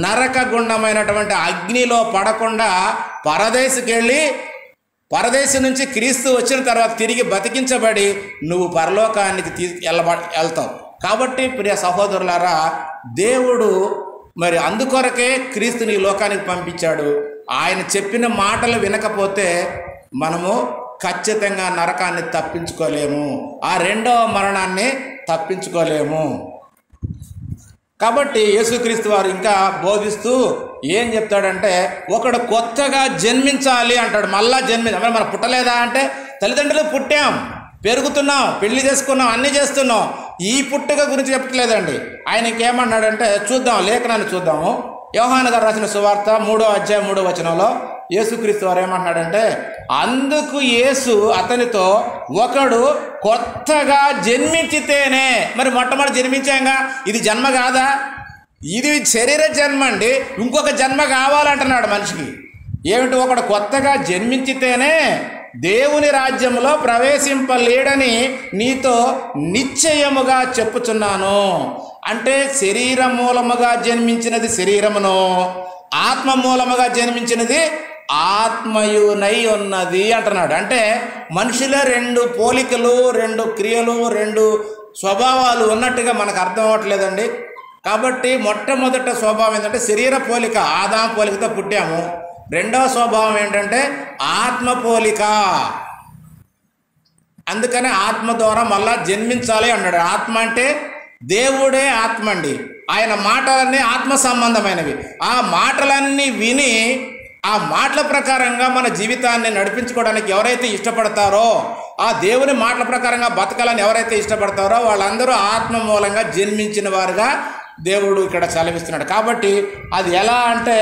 నరకగుండమైనటువంటి అగ్నిలో పడకుండా పరదేశికెళ్ళి పరదేశం నుంచి క్రీస్తు వచ్చిన తర్వాత తిరిగి బతికించబడి నువ్వు పరలోకానికి వెళ్తావు. కాబట్టి ప్రియ సహోదరులారా, దేవుడు మరి అందుకొరకే క్రీస్తుని ఈ లోకానికి పంపించాడు. ఆయన చెప్పిన మాటలు వినకపోతే మనము ఖచ్చితంగా నరకాన్ని తప్పించుకోలేము, ఆ రెండవ మరణాన్ని తప్పించుకోలేము. కాబట్టి యేసుక్రీస్తు వారు ఇంకా బోధిస్తూ ఏం చెప్తాడంటే, ఒకడు కొత్తగా జన్మించాలి అంటాడు. మళ్ళా జన్మించాలి. మనం పుట్టలేదా అంటే, తల్లిదండ్రులు పుట్టాం, పెరుగుతున్నాం, పెళ్లి చేసుకున్నాం, అన్నీ చేస్తున్నాం. ఈ పుట్టుక గురించి చెప్పట్లేదండి. ఆయన ఇంకేమన్నాడంటే, చూద్దాం, లేఖనాన్ని చూద్దాము. యోహాను గారు రాసిన సువార్త 3వ అధ్యాయం 3వ వచనంలో యేసుక్రీస్తు వారు ఏమంటున్నాడంటే, అందుకు యేసు అతనితో, ఒకడు కొత్తగా జన్మించితేనే. మరి మొట్టమొదటి జన్మించాంగా, ఇది జన్మ కాదా? ఇది శరీర జన్మ అండి. ఇంకొక జన్మ కావాలంటున్నాడు మనిషికి. ఏమిటి? ఒకడు కొత్తగా జన్మించితేనే దేవుని రాజ్యంలో ప్రవేశింపలేడని నీతో నిశ్చయముగా చెప్పుచున్నాను. అంటే శరీర మూలముగా జన్మించినది శరీరమును, ఆత్మ మూలముగా జన్మించినది ఆత్మయునై ఉన్నది అంటున్నాడు. అంటే మనిషిలో 2 పోలికలు, 2 క్రియలు, 2 స్వభావాలు ఉన్నట్టుగా మనకు అర్థం అవ్వట్లేదండి. కాబట్టి మొట్టమొదట స్వభావం ఏంటంటే శరీర పోలిక, ఆదాము పోలికతో పుట్టాము. రెండవ స్వభావం ఏంటంటే ఆత్మ పోలిక. అందుకనే ఆత్మ ద్వారా మళ్ళా జన్మించాలి అన్నాడు. ఆత్మ అంటే దేవుడే ఆత్మ అండి. ఆయన మాటలన్నీ ఆత్మ సంబంధమైనవి. ఆ మాటలన్నీ విని ఆ మాటల ప్రకారంగా మన జీవితాన్ని నడిపించుకోవడానికి ఎవరైతే ఇష్టపడతారో, ఆ దేవుని మాటల ప్రకారంగా బతకాలని ఎవరైతే ఇష్టపడతారో వాళ్ళందరూ ఆత్మ మూలంగా జన్మించిన వారుగా దేవుడు ఇక్కడ సెలవిస్తున్నాడు. కాబట్టి అది ఎలా అంటే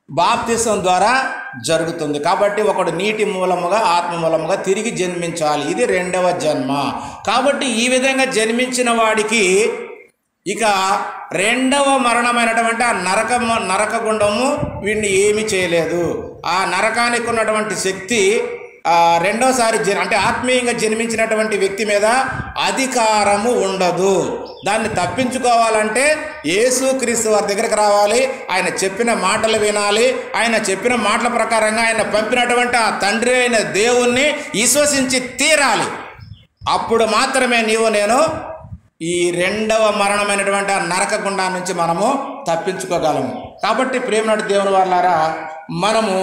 బాప్తిసం ద్వారా జరుగుతుంది. కాబట్టి ఒకడు నీటి మూలముగా ఆత్మ మూలముగా తిరిగి జన్మించాలి. ఇది రెండవ జన్మ. కాబట్టి ఈ విధంగా జన్మించిన వాడికి ఇక రెండవ మరణమైనటువంటి ఆ నరకగుండము వీడిని ఏమీ చేయలేదు. ఆ నరకానికి ఉన్నటువంటి శక్తి రెండోసారి అంటే ఆత్మీయంగా జన్మించినటువంటి వ్యక్తి మీద అధికారము ఉండదు. దాన్ని తప్పించుకోవాలంటే యేసుక్రీస్తు వారి దగ్గరికి రావాలి, ఆయన చెప్పిన మాటలు వినాలి, ఆయన చెప్పిన మాటల ప్రకారంగా ఆయన పంపినటువంటి ఆ తండ్రి అయిన దేవుణ్ణి విశ్వసించి తీరాలి. అప్పుడు మాత్రమే నీవు నేను ఈ రెండవ మరణమైనటువంటి ఆ నరకగుండా నుంచి మనము తప్పించుకోగలము. కాబట్టి ప్రేమనాటి దేవుని వాళ్ళారా, మనము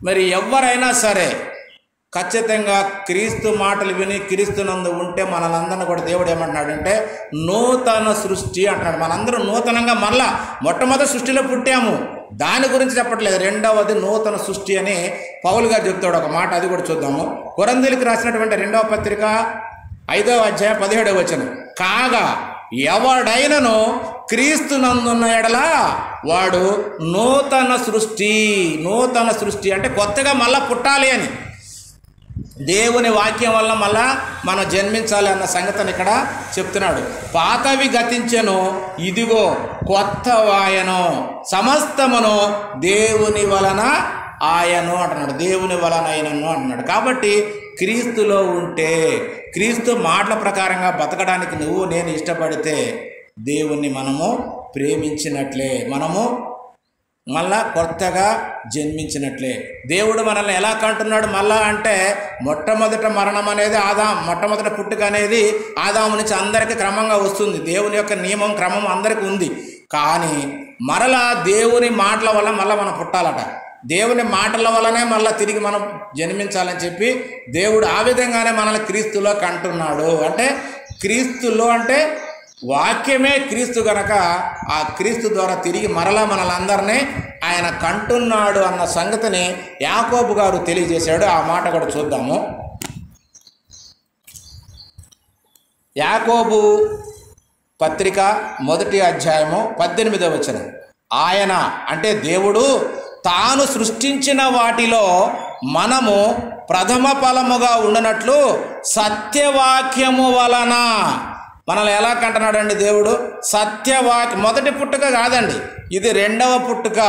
మరి ఎవరైనా సరే ఖచ్చితంగా క్రీస్తు మాటలు విని క్రీస్తునందు ఉంటే మనలందరినీ కూడా దేవుడు ఏమంటున్నాడంటే నూతన సృష్టి అంటున్నాడు. మనందరం నూతనంగా మళ్ళా మొట్టమొదటి సృష్టిలో పుట్టాము, దాని గురించి చెప్పట్లేదు. రెండవది నూతన సృష్టి అని పౌలు గారు చెప్తాడు ఒక మాట, అది కూడా చూద్దాము. కొరింథీయులకు రాసినటువంటి 2వ పత్రిక 5వ అధ్యాయం 17వ వచనం, కాగా ఎవడైనను క్రీస్తునందున్న ఎడల వాడు నూతన సృష్టి. నూతన సృష్టి అంటే కొత్తగా మళ్ళా పుట్టాలి అని, దేవుని వాక్యం వల్ల మళ్ళా మనం జన్మించాలి అన్న సంగతిని ఇక్కడ చెప్తున్నాడు. పాతవి గతించెను, ఇదిగో కొత్త వాయను, సమస్తమును దేవుని వలన ఆయను అంటున్నాడు. దేవుని వలన ఆయనను అంటున్నాడు. కాబట్టి క్రీస్తులో ఉంటే, క్రీస్తు మాటల ప్రకారంగా బతకడానికి నువ్వు నేను ఇష్టపడితే దేవుణ్ణి మనము ప్రేమించినట్లే, మనము మళ్ళా కొత్తగా జన్మించినట్లే. దేవుడు మనల్ని ఎలా కంటున్నాడు మళ్ళా అంటే, మొట్టమొదట మరణం అనేది మొట్టమొదట పుట్టుక అనేది ఆదాము నుంచి అందరికీ క్రమంగా వస్తుంది. దేవుని యొక్క నియమం క్రమం అందరికీ ఉంది. కానీ మరలా దేవుని మాటల వల్ల మళ్ళీ మనం పుట్టాలట. దేవుని మాటల వల్లనే మళ్ళీ తిరిగి మనం జన్మించాలని చెప్పి దేవుడు ఆ విధంగానే మనల్ని క్రీస్తులో కంటున్నాడు. అంటే క్రీస్తులో అంటే వాక్యమే క్రీస్తు గనక ఆ క్రీస్తు ద్వారా తిరిగి మరలా మనలందరినీ ఆయన కంటున్నాడు అన్న సంగతిని యాకోబు గారు తెలియజేశాడు. ఆ మాట కూడా చూద్దాము. యాకోబు పత్రిక 1వ అధ్యాయము 18వ వచనం, ఆయన అంటే దేవుడు తాను సృష్టించిన వాటిలో మనము ప్రథమ ఫలముగా ఉండనట్లు సత్యవాక్యము వలన మనల్ని ఎలా కంటున్నాడండి దేవుడు? సత్యవాక్యం. మొదటి పుట్టుక కాదండి, ఇది రెండవ పుట్టుక.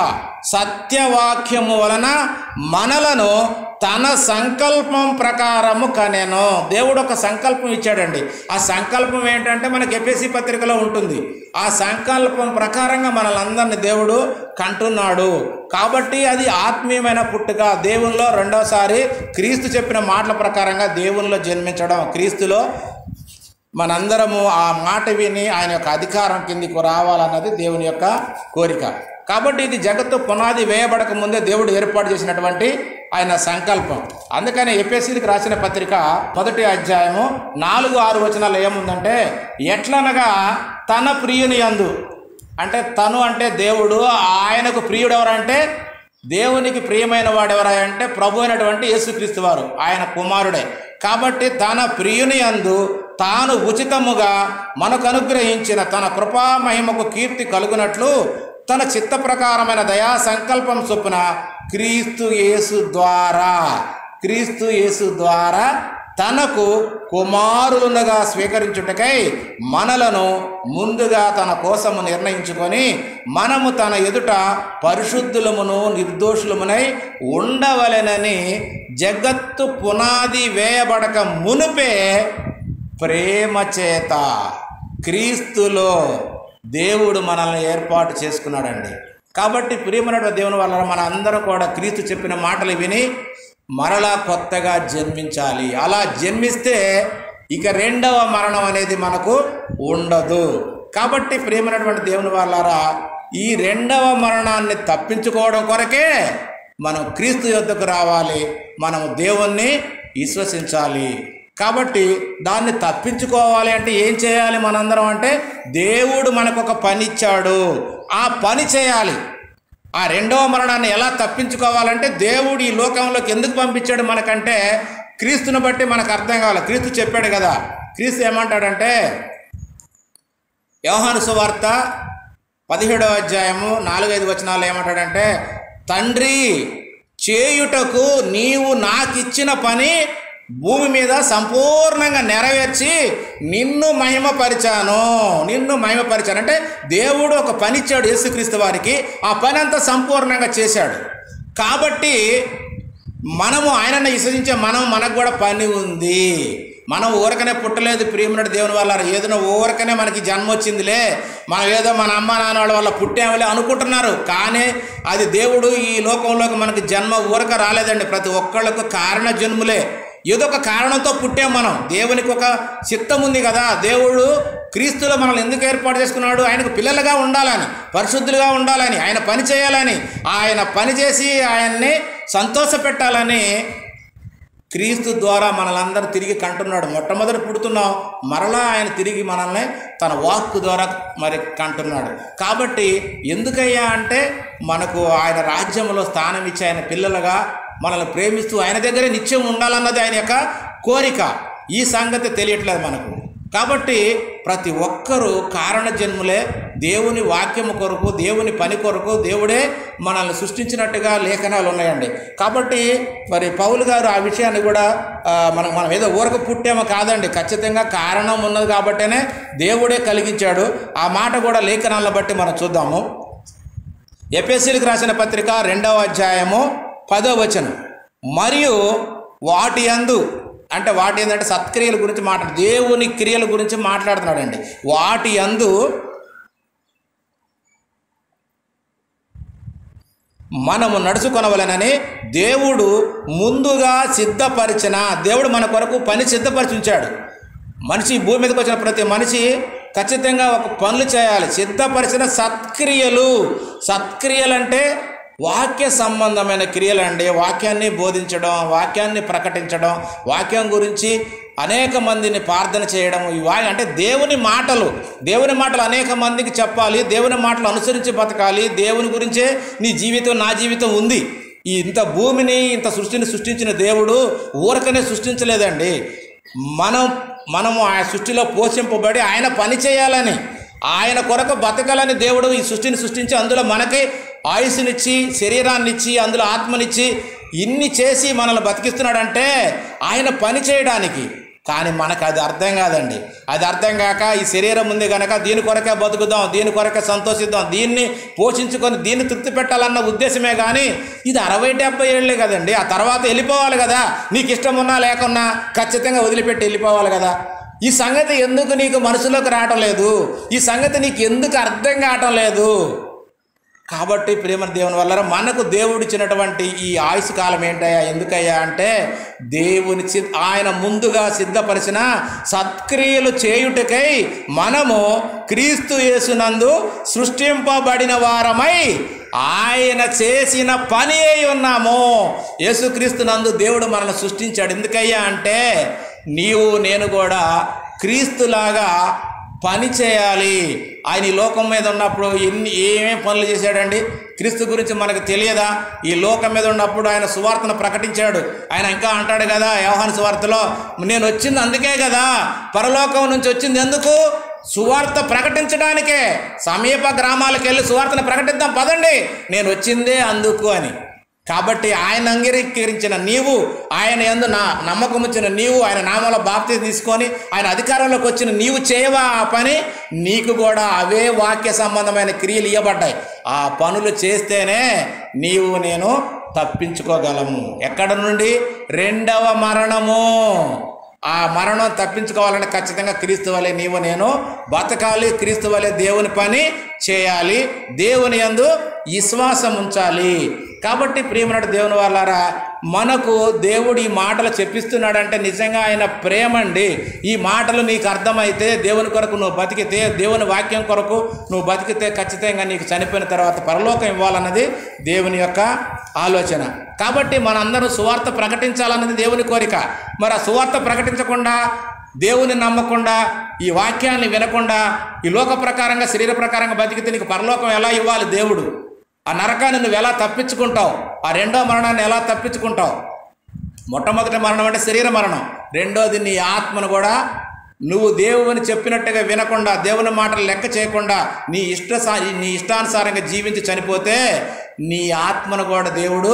సత్యవాక్యము వలన మనలను తన సంకల్పం ప్రకారము కనెను. దేవుడు ఒక సంకల్పం ఇచ్చాడండి. ఆ సంకల్పం ఏంటంటే మనకి ఎఫెసీ పత్రికలో ఉంటుంది. ఆ సంకల్పం ప్రకారంగా మనల్ని దేవుడు కంటున్నాడు. కాబట్టి అది ఆత్మీయమైన పుట్టుక. దేవునిలో రెండవసారి క్రీస్తు చెప్పిన మాటల ప్రకారంగా దేవునిలో జన్మించడం, క్రీస్తులో మనందరము ఆ మాట విని ఆయన యొక్క అధికారం కిందికి రావాలన్నది దేవుని యొక్క కోరిక. కాబట్టి ఇది జగత్తు పునాది వేయబడక ముందే దేవుడు ఏర్పాటు చేసినటువంటి ఆయన సంకల్పం. అందుకని ఎఫెసీయులకు రాసిన పత్రిక 1వ అధ్యాయము 4-6 వచనాలు ఏముందంటే, ఎట్లనగా తన ప్రియుని యందు, అంటే తను అంటే దేవుడు, ఆయనకు ప్రియుడు ఎవరంటే దేవునికి ప్రియమైన వాడు ఎవరా అంటే ప్రభు అయినటువంటి యేసుక్రీస్తు వారు, ఆయన కుమారుడే. కాబట్టి తన ప్రియుని యందు తాను ఉచితముగా మనకు అనుగ్రహించిన తన కృపా మహిమకు కీర్తి కలుగునట్లు తన చిత్త ప్రకారమైన దయా సంకల్పం చొప్పున క్రీస్తు యేసు ద్వారా తనకు కుమారులుగా స్వీకరించుటకై మనలను ముందుగా తన కోసము నిర్ణయించుకొని మనము తన ఎదుట పరిశుద్ధులమును నిర్దోషులమునై ఉండవలెనని జగత్తు పునాది వేయబడక మునుపే ప్రేమ చేత క్రీస్తులో దేవుడు మనల్ని ఏర్పాటు చేసుకున్నాడండి. కాబట్టి ప్రియమైన దేవుని వల్ల మన అందరం కూడా క్రీస్తు చెప్పిన మాటలు విని మరలా కొత్తగా జన్మించాలి. అలా జన్మిస్తే ఇక రెండవ మరణం అనేది మనకు ఉండదు. కాబట్టి ప్రియమైనటువంటి దేవుని వాళ్ళారా, ఈ రెండవ మరణాన్ని తప్పించుకోవడం కొరకే మనం క్రీస్తు యొద్దకు రావాలి, మనము దేవుణ్ణి విశ్వసించాలి. కాబట్టి దాన్ని తప్పించుకోవాలి అంటే ఏం చేయాలి మనందరం అంటే, దేవుడు మనకు ఒక పని ఇచ్చాడు, ఆ పని చేయాలి. ఆ రెండవ మరణాన్ని ఎలా తప్పించుకోవాలంటే, దేవుడు ఈ లోకంలోకి ఎందుకు పంపించాడు మనకంటే క్రీస్తుని బట్టి మనకు అర్థం కావాలి. క్రీస్తు చెప్పాడు కదా, క్రీస్తు ఏమంటాడంటే యోహాను సువార్త 17వ అధ్యాయము 4-5 వచనాలు ఏమంటాడంటే, తండ్రి చేయుటకు నీవు నాకిచ్చిన పని భూమి మీద సంపూర్ణంగా నెరవేర్చి నిన్ను మహిమపరిచాను అంటే దేవుడు ఒక పని ఇచ్చాడు యేసుక్రీస్తు వారికి, ఆ పని అంతా సంపూర్ణంగా చేశాడు. కాబట్టి మనము ఆయనను విశ్వసించే మనకు కూడా పని ఉంది. మనం ఊరకనే పుట్టలేదు ప్రియమైన దేవుని వల్ల, ఏదో ఊరకనే మనకి జన్మ వచ్చిందిలే, మనం ఏదో మన అమ్మ నాన్న వాళ్ళ వల్ల పుట్టాములే అనుకుంటున్నారు. కానీ అది దేవుడు ఈ లోకంలోకి మనకి జన్మ ఊరక రాలేదండి. ప్రతి ఒక్కళ్ళకు కారణ జన్ములే, ఏదో ఒక కారణంతో పుట్టాం మనం. దేవునికి ఒక చిత్తం ఉంది కదా, దేవుడు క్రీస్తులో మనల్ని ఎందుకు ఏర్పాటు చేసుకున్నాడు? ఆయనకు పిల్లలుగా ఉండాలని, పరిశుద్ధులుగా ఉండాలని, ఆయన పని చేయాలని, ఆయన పని చేసి ఆయన్ని సంతోషపెట్టాలని క్రీస్తు ద్వారా మనలందరూ తిరిగి కంటున్నాడు. మొట్టమొదటి పుడుతున్నాం, మరలా ఆయన తిరిగి మనల్ని తన వాక్కు ద్వారా మరి కంటున్నాడు. కాబట్టి ఎందుకయ్యా అంటే మనకు ఆయన రాజ్యంలో స్థానం ఇచ్చి ఆయన పిల్లలుగా మనల్ని ప్రేమిస్తూ ఆయన దగ్గరే నిత్యం ఉండాలన్నది ఆయన యొక్క కోరిక. ఈ సంగతి తెలియట్లేదు మనకు. కాబట్టి ప్రతి ఒక్కరూ కారణ జన్ములే. దేవుని వాక్యము కొరకు, దేవుని పని కొరకు దేవుడే మనల్ని సృష్టించినట్టుగా లేఖనాలు ఉన్నాయండి. కాబట్టి మరి పౌలు గారు ఆ విషయాన్ని కూడా మనం ఏదో ఊరకు పుట్టామో కాదండి, ఖచ్చితంగా కారణం ఉన్నది కాబట్టేనే దేవుడే కలిగించాడు. ఆ మాట కూడా లేఖనాలను బట్టి మనం చూద్దాము. ఎఫెసీయులకు రాసిన పత్రిక 2వ అధ్యాయము 10వ వచనం, మరియు వాటి యందు అంటే వాటి ఏంటంటే సత్క్రియల గురించి దేవుని క్రియల గురించి మాట్లాడుతున్నాడండి. వాటి యందు మనము నడుచుకొనవలెనని దేవుడు ముందుగా సిద్ధపరిచిన, దేవుడు మన కొరకు పని సిద్ధపరిచి ఉంచాడు. మనిషి భూమి మీదకి వచ్చిన ప్రతి మనిషి ఖచ్చితంగా ఒక పనులు చేయాలి. సిద్ధపరిచిన సత్క్రియలు అంటే వాక్య సంబంధమైన క్రియలండి. వాక్యాన్ని బోధించడం, వాక్యాన్ని ప్రకటించడం, వాక్యం గురించి అనేక మందిని ప్రార్థన చేయడం, అంటే దేవుని మాటలు అనేక మందికి చెప్పాలి. దేవుని మాటలు అనుసరించి బతకాలి. దేవుని గురించే నీ జీవితం, నా జీవితం ఉంది. ఇంత భూమిని, ఇంత సృష్టిని సృష్టించిన దేవుడు ఊరకనే సృష్టించలేదండి. మనము ఆ సృష్టిలో పోషింపబడి ఆయన పని చేయాలని, ఆయన కొరకు బతకాలని దేవుడు ఈ సృష్టిని సృష్టించి అందులో మనకి ఆయుష్నిచ్చి, శరీరాన్ని ఇచ్చి, అందులో ఆత్మనిచ్చి, ఇన్ని చేసి మనల్ని బతికిస్తున్నాడంటే ఆయన పని చేయడానికి. కానీ మనకు అది అర్థం కాదండి. అది అర్థం కాక ఈ శరీరం ఉంది కనుక దీని కొరకే బతుకుదాం, దీని కొరకే సంతోషిద్దాం, దీన్ని పోషించుకొని దీన్ని తృప్తి పెట్టాలన్న ఉద్దేశమే కానీ ఇది 60-70 ఏళ్ళే కదండి. ఆ తర్వాత వెళ్ళిపోవాలి కదా, నీకు ఇష్టం ఉన్నా లేకున్నా ఖచ్చితంగా వదిలిపెట్టి వెళ్ళిపోవాలి కదా. ఈ సంగతి ఎందుకు నీకు మనసులోకి రావటం లేదు? ఈ సంగతి నీకు ఎందుకు అర్థం కావటం లేదు? కాబట్టి ప్రేమ దేవుని వల్ల మనకు దేవుడిచ్చినటువంటి ఈ ఆయుష్ కాలం ఏంటయ్యా, ఎందుకయ్యా అంటే ఆయన ముందుగా సిద్ధపరిచిన సత్క్రియలు చేయుటకై మనము క్రీస్తు యేసునందు సృష్టింపబడిన వారమై ఆయన చేసిన పని అయి ఉన్నాము. యేసుక్రీస్తునందు దేవుడు మనల్ని సృష్టించాడు. ఎందుకయ్యా అంటే నీవు నేను కూడా క్రీస్తులాగా పని చేయాలి. ఆయన ఈ లోకం మీద ఉన్నప్పుడు ఏమేమి పనులు చేశాడండి? క్రీస్తు గురించి మనకు తెలియదా? ఈ లోకం మీద ఉన్నప్పుడు ఆయన సువార్తను ప్రకటించాడు. ఆయన ఇంకా అంటాడు కదా యోహాను సువార్తలో, నేను వచ్చింది అందుకే కదా, పరలోకం నుంచి వచ్చింది ఎందుకు? సువార్త ప్రకటించడానికే. సమీప గ్రామాలకు వెళ్ళి సువార్తను ప్రకటిద్దాం పదండి, నేను వచ్చిందే అందుకు అని. కాబట్టి ఆయన అంగీకరించిన నీవు, ఆయన యందు నమ్మకం వచ్చిన నీవు, ఆయన నామంలో బాప్తిసం తీసుకొని ఆయన అధికారంలోకి వచ్చిన నీవు చేయవా ఆ పని? నీకు కూడా అవే వాక్య సంబంధమైన క్రియలు ఇవ్వబడ్డాయి. ఆ పనులు చేస్తేనే నీవు నేను తప్పించుకోగలము. ఎక్కడ నుండి? రెండవ మరణము. ఆ మరణం తప్పించుకోవాలంటే ఖచ్చితంగా క్రీస్తు వలె నీవు నేను బతకాలి, క్రీస్తు వలె దేవుని పని చేయాలి, దేవుని యందు విశ్వాసం ఉంచాలి. కాబట్టి ప్రియమైన దేవుని వాళ్ళారా, మనకు దేవుడు ఈ మాటలు చెప్పిస్తున్నాడంటే నిజంగా ఆయన ప్రేమండి. ఈ మాటలు నీకు అర్థమైతే దేవుని కొరకు నువ్వు బతికితే, దేవుని వాక్యం కొరకు నువ్వు బతికితే ఖచ్చితంగా నీకు చనిపోయిన తర్వాత పరలోకం ఇవ్వాలన్నది దేవుని యొక్క ఆలోచన. కాబట్టి మనందరూ సువార్త ప్రకటించాలన్నది దేవుని కోరిక. మరి ఆ సువార్త ప్రకటించకుండా, దేవుని నమ్మకుండా, ఈ వాక్యాన్ని వినకుండా, ఈ లోక ప్రకారంగా శరీర ప్రకారంగా బతికితే నీకు పరలోకం ఎలా ఇవ్వాలి దేవుడు? ఆ నరకాన్ని నువ్వు ఎలా తప్పించుకుంటావు? ఆ రెండో మరణాన్ని ఎలా తప్పించుకుంటావు? మొట్టమొదటి మరణం అంటే శరీర మరణం. రెండోది నీ ఆత్మను కూడా నువ్వు దేవుని చెప్పినట్టుగా వినకుండా, దేవుని మాటలు లెక్క చేయకుండా నీ ఇష్టానుసారంగా జీవించి చనిపోతే నీ ఆత్మను కూడా దేవుడు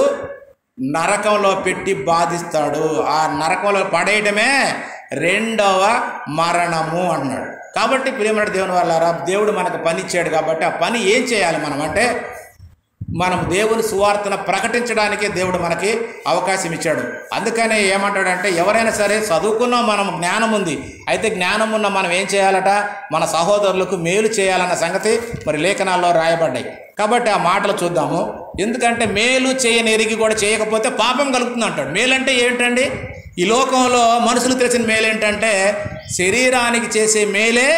నరకంలో పెట్టి బాధిస్తాడు. ఆ నరకంలో పడేయటమే రెండవ మరణము అన్నాడు. కాబట్టి ప్రియమైన దేవుని వాళ్ళారా, దేవుడు మనకు పని ఇచ్చాడు. కాబట్టి ఆ పని ఏం చేయాలి మనం అంటే, మనం దేవుని సువార్తను ప్రకటించడానికే దేవుడు మనకి అవకాశం ఇచ్చాడు. అందుకనే ఏమంటాడంటే, ఎవరైనా సరే చదువుకున్నాం, మనం జ్ఞానం ఉంది, అయితే జ్ఞానం ఉన్న మనం ఏం చేయాలట? మన సహోదరులకు మేలు చేయాలన్న సంగతి మరి లేఖనాల్లో రాయబడ్డాయి. కాబట్టి ఆ మాటలు చూద్దాము. ఎందుకంటే మేలు చేయనెరిగి కూడా చేయకపోతే పాపం కలుగుతుంది అంటాడు. మేలంటే ఏంటండి? ఈ లోకంలో మనుషులు తెలిసిన మేలు ఏంటంటే శరీరానికి చేసే మేలే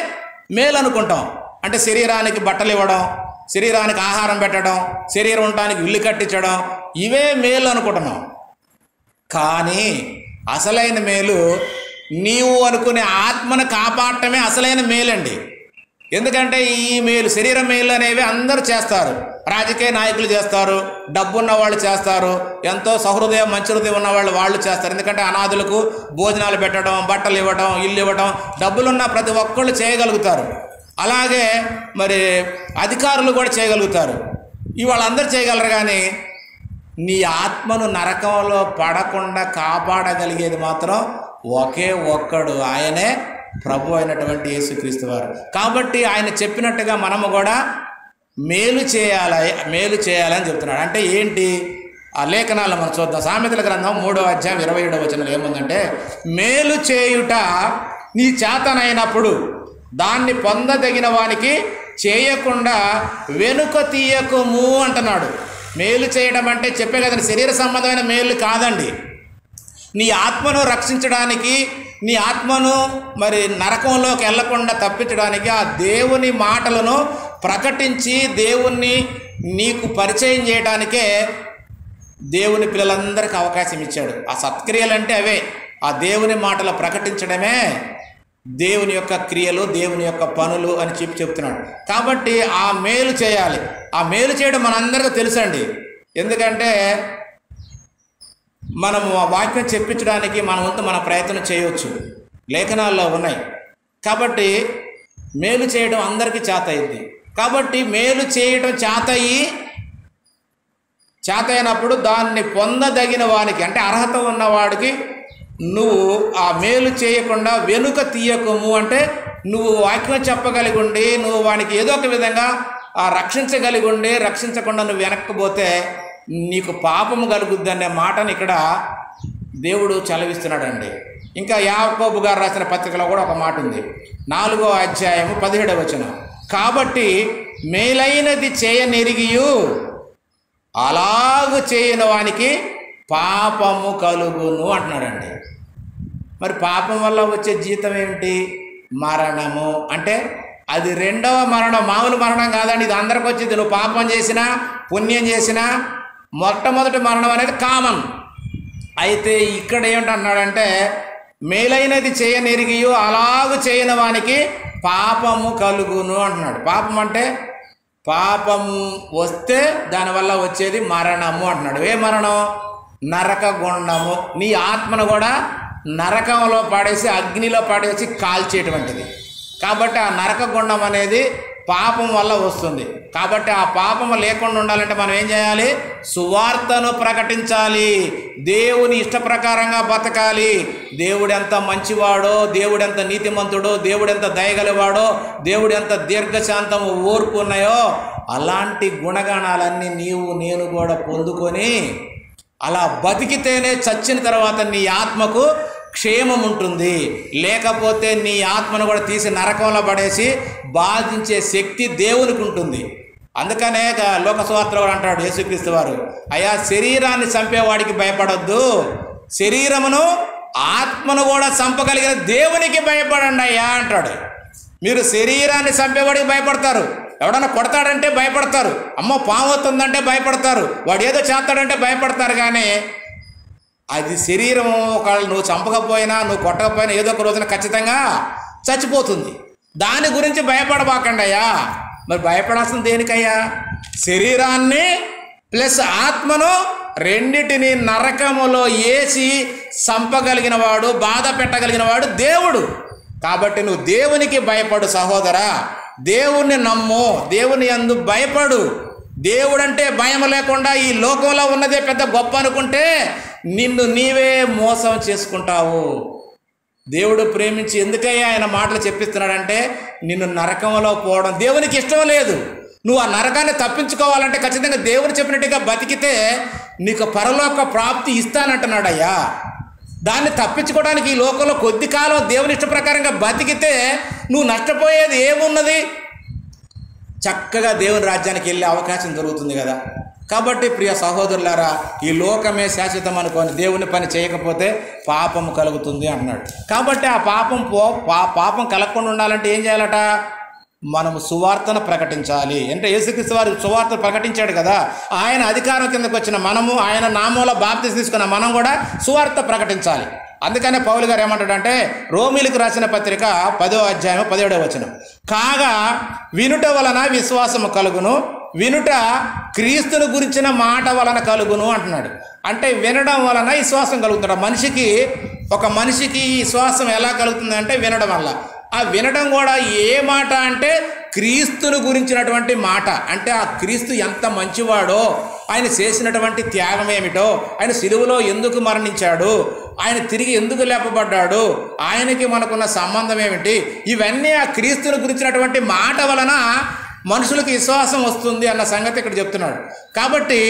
మేలు అనుకుంటాం. అంటే శరీరానికి బట్టలు ఇవ్వడం, శరీరానికి ఆహారం పెట్టడం, శరీరం ఉండటానికి ఇల్లు కట్టించడం, ఇవే మేలు అనుకుంటున్నాం. కానీ అసలైన మేలు నీవు అనుకునే ఆత్మను కాపాడటమే అసలైన మేలండి. ఎందుకంటే ఈ మేలు, శరీర మేలు అనేవి అందరూ చేస్తారు. రాజకీయ నాయకులు చేస్తారు, డబ్బున్న వాళ్ళు చేస్తారు, ఎంతో సహృదయం మంచి హృదయం ఉన్న వాళ్ళు చేస్తారు. ఎందుకంటే అనాథులకు భోజనాలు పెట్టడం, బట్టలు ఇవ్వడం, ఇల్లు ఇవ్వడం, డబ్బులున్న ప్రతి ఒక్కళ్ళు చేయగలుగుతారు. అలాగే మరి అధికారులు కూడా చేయగలుగుతారు. వాళ్ళందరూ చేయగలరు. కానీ నీ ఆత్మను నరకంలో పడకుండా కాపాడగలిగేది మాత్రం ఒకే ఒక్కడు, ఆయనే ప్రభు అయినటువంటి యేసుక్రీస్తు వారు. కాబట్టి ఆయన చెప్పినట్టుగా మనము కూడా మేలు చేయాలని చెప్తున్నాడు. అంటే ఏంటి? ఆ లేఖనాల్లో మనం చూద్దాం. సామెతల గ్రంథం 3వ అధ్యాయం 27వ వచనంలో ఏముందంటే, మేలు చేయుట నీ చేతనైనప్పుడు దాన్ని పొందదగిన వానికి చేయకుండా వెనుక తీయకుము అంటున్నాడు. మేలు చేయడం అంటే చెప్పే కదండి, శరీర సంబంధమైన మేలు కాదండి. నీ ఆత్మను రక్షించడానికి, నీ ఆత్మను మరి నరకంలోకి వెళ్లకుండా తప్పించడానికి ఆ దేవుని మాటలను ప్రకటించి దేవుణ్ణి నీకు పరిచయం చేయడానికే దేవుని పిల్లలందరికీ అవకాశం ఇచ్చాడు. ఆ సత్క్రియలు అంటే అవే, ఆ దేవుని మాటలు ప్రకటించడమే దేవుని యొక్క క్రియలు, దేవుని యొక్క పనులు అని చెప్తున్నాడు. కాబట్టి ఆ మేలు చేయాలి. ఆ మేలు చేయడం మనందరికీ తెలుసండి. ఎందుకంటే మనము ఆ వాక్యం చెప్పించడానికి మన వంతు మన ప్రయత్నం చేయవచ్చు, లేఖనాల్లో ఉన్నాయి. కాబట్టి మేలు చేయడం అందరికీ చేత అయింది. కాబట్టి మేలు చేయడం చేత అయినప్పుడు దాన్ని పొందదగిన వానికి, అంటే అర్హత ఉన్నవాడికి నువ్వు ఆ మేలు చేయకుండా వెనుక తీయకము అంటే నువ్వు వాక్యం చెప్పగలిగి ఉండి నువ్వు వానికి ఏదో ఒక విధంగా రక్షించగలిగి ఉండి రక్షించకుండా నువ్వు వెనక్కపోతే నీకు పాపము కలుగుద్ది అనే మాటను ఇక్కడ దేవుడు చలవిస్తున్నాడండి. ఇంకా యాకోబు గారు రాసిన పత్రికలో కూడా ఒక మాట ఉంది, 4వ అధ్యాయము 17వ వచనం. కాబట్టి మేలైనది చేయనెరిగియు అలాగు చేయని వానికి పాపము కలుగును అంటున్నాడండి. మరి పాపం వల్ల వచ్చే జీతం ఏమిటి? మరణము. అంటే అది రెండవ మరణం, మామూలు మరణం కాదండి, ఇది అందరికి వచ్చింది. నువ్వు పాపం చేసినా పుణ్యం చేసినా మొట్టమొదటి మరణం అనేది కామన్. అయితే ఇక్కడ ఏమిటన్నాడంటే మేలైనది చేయనెరిగియు అలాగు చేయని వానికి పాపము కలుగును అంటున్నాడు. పాపం అంటే పాపం వస్తే దానివల్ల వచ్చేది మరణము అంటున్నాడు. ఏ మరణం? నరక గుండము. నీ ఆత్మను కూడా నరకంలో పడేసి అగ్నిలో పడేసి కాల్చేటువంటిది. కాబట్టి ఆ నరక గుండం అనేది పాపం వల్ల వస్తుంది. కాబట్టి ఆ పాపము లేకుండా ఉండాలంటే మనం ఏం చేయాలి? సువార్తను ప్రకటించాలి, దేవుని ఇష్ట ప్రకారంగా బతకాలి. దేవుడెంత మంచివాడో, దేవుడెంత నీతిమంతుడో, దేవుడెంత దయగలవాడో, దేవుడెంత దీర్ఘశాంతము ఓర్పు ఉన్నాయో అలాంటి గుణగణాలన్నీ నీవు నేను కూడా పొందుకొని అలా బతికితేనే చచ్చిన తర్వాత నీ ఆత్మకు క్షేమం ఉంటుంది. లేకపోతే నీ ఆత్మను కూడా తీసి నరకంలో పడేసి బాధించే శక్తి దేవునికి ఉంటుంది. అందుకనే లోకసువార్తలో అంటాడు యేసుక్రీస్తు వారు, అయ్యా శరీరాన్ని చంపేవాడికి భయపడొద్దు, శరీరమును ఆత్మను కూడా చంపగలిగిన దేవునికి భయపడండి అయ్యా అంటాడు. మీరు శరీరాన్ని చంపేవాడికి భయపడతారు, ఎవడన్నా కొడతాడంటే భయపడతారు, అమ్మో పాము వస్తుందంటే భయపడతారు, వాడు ఏదో చేస్తాడంటే భయపడతారు. కానీ అది శరీరం ఒకళ్ళు నువ్వు చంపకపోయినా నువ్వు కొట్టకపోయినా ఏదో ఒక రోజున ఖచ్చితంగా చచ్చిపోతుంది. దాని గురించి భయపడబాకండి అయ్యా. మరి భయపడాల్సింది దేనికయ్యా? శరీరాన్ని ప్లస్ ఆత్మను రెండిటిని నరకములో వేసి చంపగలిగిన వాడు, బాధ పెట్టగలిగిన వాడు దేవుడు. కాబట్టి నువ్వు దేవునికి భయపడు సహోదరా, దేవుణ్ణి నమ్ము, దేవుని యందు భయపడు. దేవుడంటే భయం లేకుండా ఈ లోకంలో ఉన్నదే పెద్ద గొప్ప అనుకుంటే నిన్ను నీవే మోసం చేసుకుంటావు. దేవుడు ప్రేమించి ఎందుకయ్యా ఆయన మాటలు చెప్పిస్తున్నాడంటే నిన్ను నరకంలో పోవడం దేవునికి ఇష్టం లేదు. నువ్వు ఆ నరకాన్ని తప్పించుకోవాలంటే ఖచ్చితంగా దేవుడు చెప్పినట్టుగా బతికితే నీకు పరలోక ప్రాప్తి ఇస్తానంటున్నాడయ్యా. దాన్ని తప్పించుకోవడానికి ఈ లోకంలో కొద్ది కాలం దేవుని ఇష్ట ప్రకారంగా బతికితే నువ్వు నష్టపోయేది ఏమున్నది? చక్కగా దేవుని రాజ్యానికి వెళ్ళే అవకాశం దొరుకుతుంది కదా. కాబట్టి ప్రియ సహోదరులారా, ఈ లోకమే శాశ్వతం అనుకోని దేవుని పని చేయకపోతే పాపం కలుగుతుంది అంటున్నాడు. కాబట్టి ఆ పాపం కలగకుండా ఉండాలంటే ఏం చేయాలట? మనము సువార్తను ప్రకటించాలి. అంటే యేసుక్రీస్తు వారు సువార్తను ప్రకటించాడు కదా, ఆయన అధికారం కిందకు వచ్చిన మనము, ఆయన నామంలో బాప్తిసం తీసుకున్న మనం కూడా సువార్త ప్రకటించాలి. అందుకనే పౌలు గారు ఏమంటాడంటే రోమీలకు రాసిన పత్రిక 10వ అధ్యాయం 17వ వచనం, కాగా వినుట వలన విశ్వాసము కలుగును, వినుట క్రీస్తుని గురించిన మాట వలన కలుగును అంటున్నాడు. అంటే వినడం వలన విశ్వాసం కలుగుతుంది. ఒక మనిషికి విశ్వాసం ఎలా కలుగుతుంది అంటే వినడం వల్ల. ఆ వినడం కూడా ఏ మాట అంటే క్రీస్తుని గురించినటువంటి మాట. అంటే ఆ క్రీస్తు ఎంత మంచివాడో, ఆయన చేసినటువంటి త్యాగం ఏమిటో, ఆయన సిలువలో ఎందుకు మరణించాడు, ఆయన తిరిగి ఎందుకు లేపబడ్డాడు, ఆయనకి మనకున్న సంబంధం ఏమిటి, ఇవన్నీ ఆ క్రీస్తుని గురించినటువంటి మాట వలన మనుషులకు విశ్వాసం వస్తుంది అన్న సంగతి ఇక్కడ చెప్తున్నాడు. కాబట్టి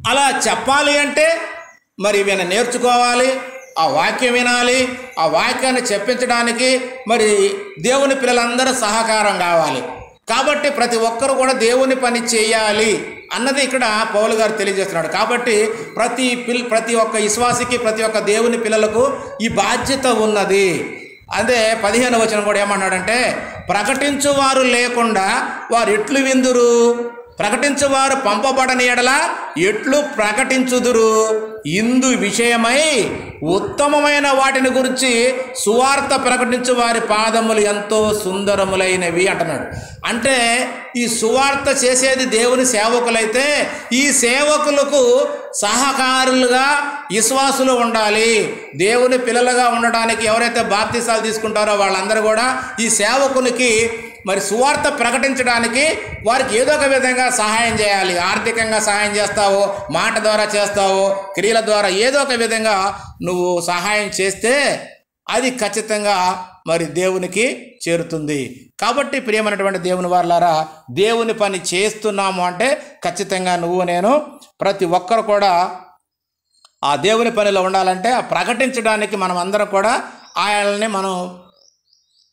అలా చెప్పాలి అంటే మరి ఈయన నేర్చుకోవాలి, ఆ వాక్యం వినాలి, ఆ వాక్యాన్ని చెప్పించడానికి మరి దేవుని పిల్లలందరూ సహకారం కావాలి. కాబట్టి ప్రతి ఒక్కరు కూడా దేవుని పని చేయాలి అన్నది ఇక్కడ పౌలు గారు తెలియజేస్తున్నాడు. కాబట్టి ప్రతి ఒక్క విశ్వాసికి, ప్రతి ఒక్క దేవుని పిల్లలకు ఈ బాధ్యత ఉన్నది. అదే 15వ వచనం కూడా ఏమన్నాడంటే ప్రకటించువారు లేకుండా వారు ఎట్లు విందురు, ప్రకటించువారు పంపబడని ఎడల ఎట్లు ప్రకటించుదురు, ఇందు విషయమై ఉత్తమమైన వాటిని గురించి సువార్త ప్రకటించు వారి పాదములు ఎంతో సుందరములైనవి అంటున్నాడు. అంటే ఈ సువార్త చేసేది దేవుని సేవకులైతే ఈ సేవకులకు సహకారులుగా విశ్వాసులు ఉండాలి. దేవుని పిల్లలుగా ఉండడానికి ఎవరైతే బాప్తిసాలు తీసుకుంటారో వాళ్ళందరూ కూడా ఈ సేవకునికి మరి సువార్త ప్రకటించడానికి వారికి ఏదో ఒక విధంగా సహాయం చేయాలి. ఆర్థికంగా సహాయం చేస్తావో, మాట ద్వారా చేస్తావో, క్రియల ద్వారా ఏదో ఒక విధంగా నువ్వు సహాయం చేస్తే అది ఖచ్చితంగా మరి దేవునికి చేరుతుంది. కాబట్టి ప్రియమైనటువంటి దేవుని వారలారా, దేవుని పని చేస్తున్నాము అంటే ఖచ్చితంగా నువ్వు నేను ప్రతి ఒక్కరు కూడా ఆ దేవుని పనిలో ఉండాలంటే ఆ ప్రకటించడానికి మనం అందరం కూడా ఆయనని మనం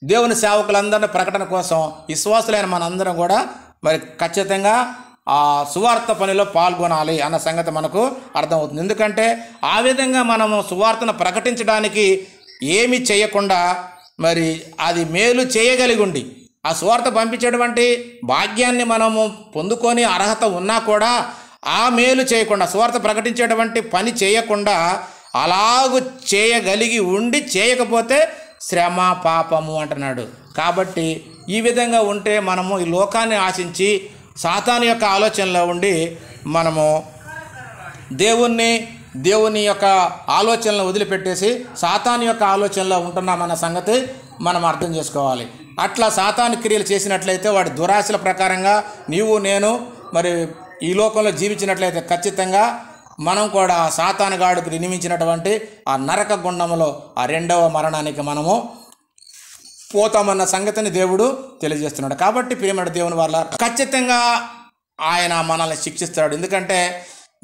దేవుని సేవకులందరినీ ప్రకటన కోసం విశ్వాసులైన మనందరం కూడా మరి ఖచ్చితంగా ఆ సువార్త పనిలో పాల్గొనాలి అన్న సంగతి మనకు అర్థమవుతుంది. ఎందుకంటే ఆ విధంగా మనము సువార్తను ప్రకటించడానికి ఏమి చేయకుండా మరి అది మేలు చేయగలిగి ఉండి ఆ సువార్త పంపించేటువంటి భాగ్యాన్ని మనము పొందుకొని అర్హత ఉన్నా కూడా ఆ మేలు చేయకుండా, సువార్త ప్రకటించేటువంటి పని చేయకుండా అలాగూ చేయగలిగి ఉండి చేయకపోతే శ్రమ పాపము అంటున్నాడు. కాబట్టి ఈ విధంగా ఉంటే మనము ఈ లోకాన్ని ఆశించి సాతాను యొక్క ఆలోచనలో ఉండి మనము దేవుని యొక్క ఆలోచనలను వదిలిపెట్టేసి సాతాను యొక్క ఆలోచనలో ఉంటున్నామన్న సంగతి మనం అర్థం చేసుకోవాలి. అట్లా సాతాను క్రియలు చేసినట్లయితే వాడి దురాశల ప్రకారంగా నీవు నేను మరి ఈ లోకంలో జీవించినట్లయితే ఖచ్చితంగా మనం కూడా సాతానుగాడుకు నిర్మించినటువంటి ఆ నరక గుండంలో ఆ రెండవ మరణానికి మనము పోతామన్న సంగతిని దేవుడు తెలియజేస్తున్నాడు. కాబట్టి ప్రియమైన దేవుని వల్ల ఖచ్చితంగా ఆయన మనల్ని శిక్షిస్తాడు. ఎందుకంటే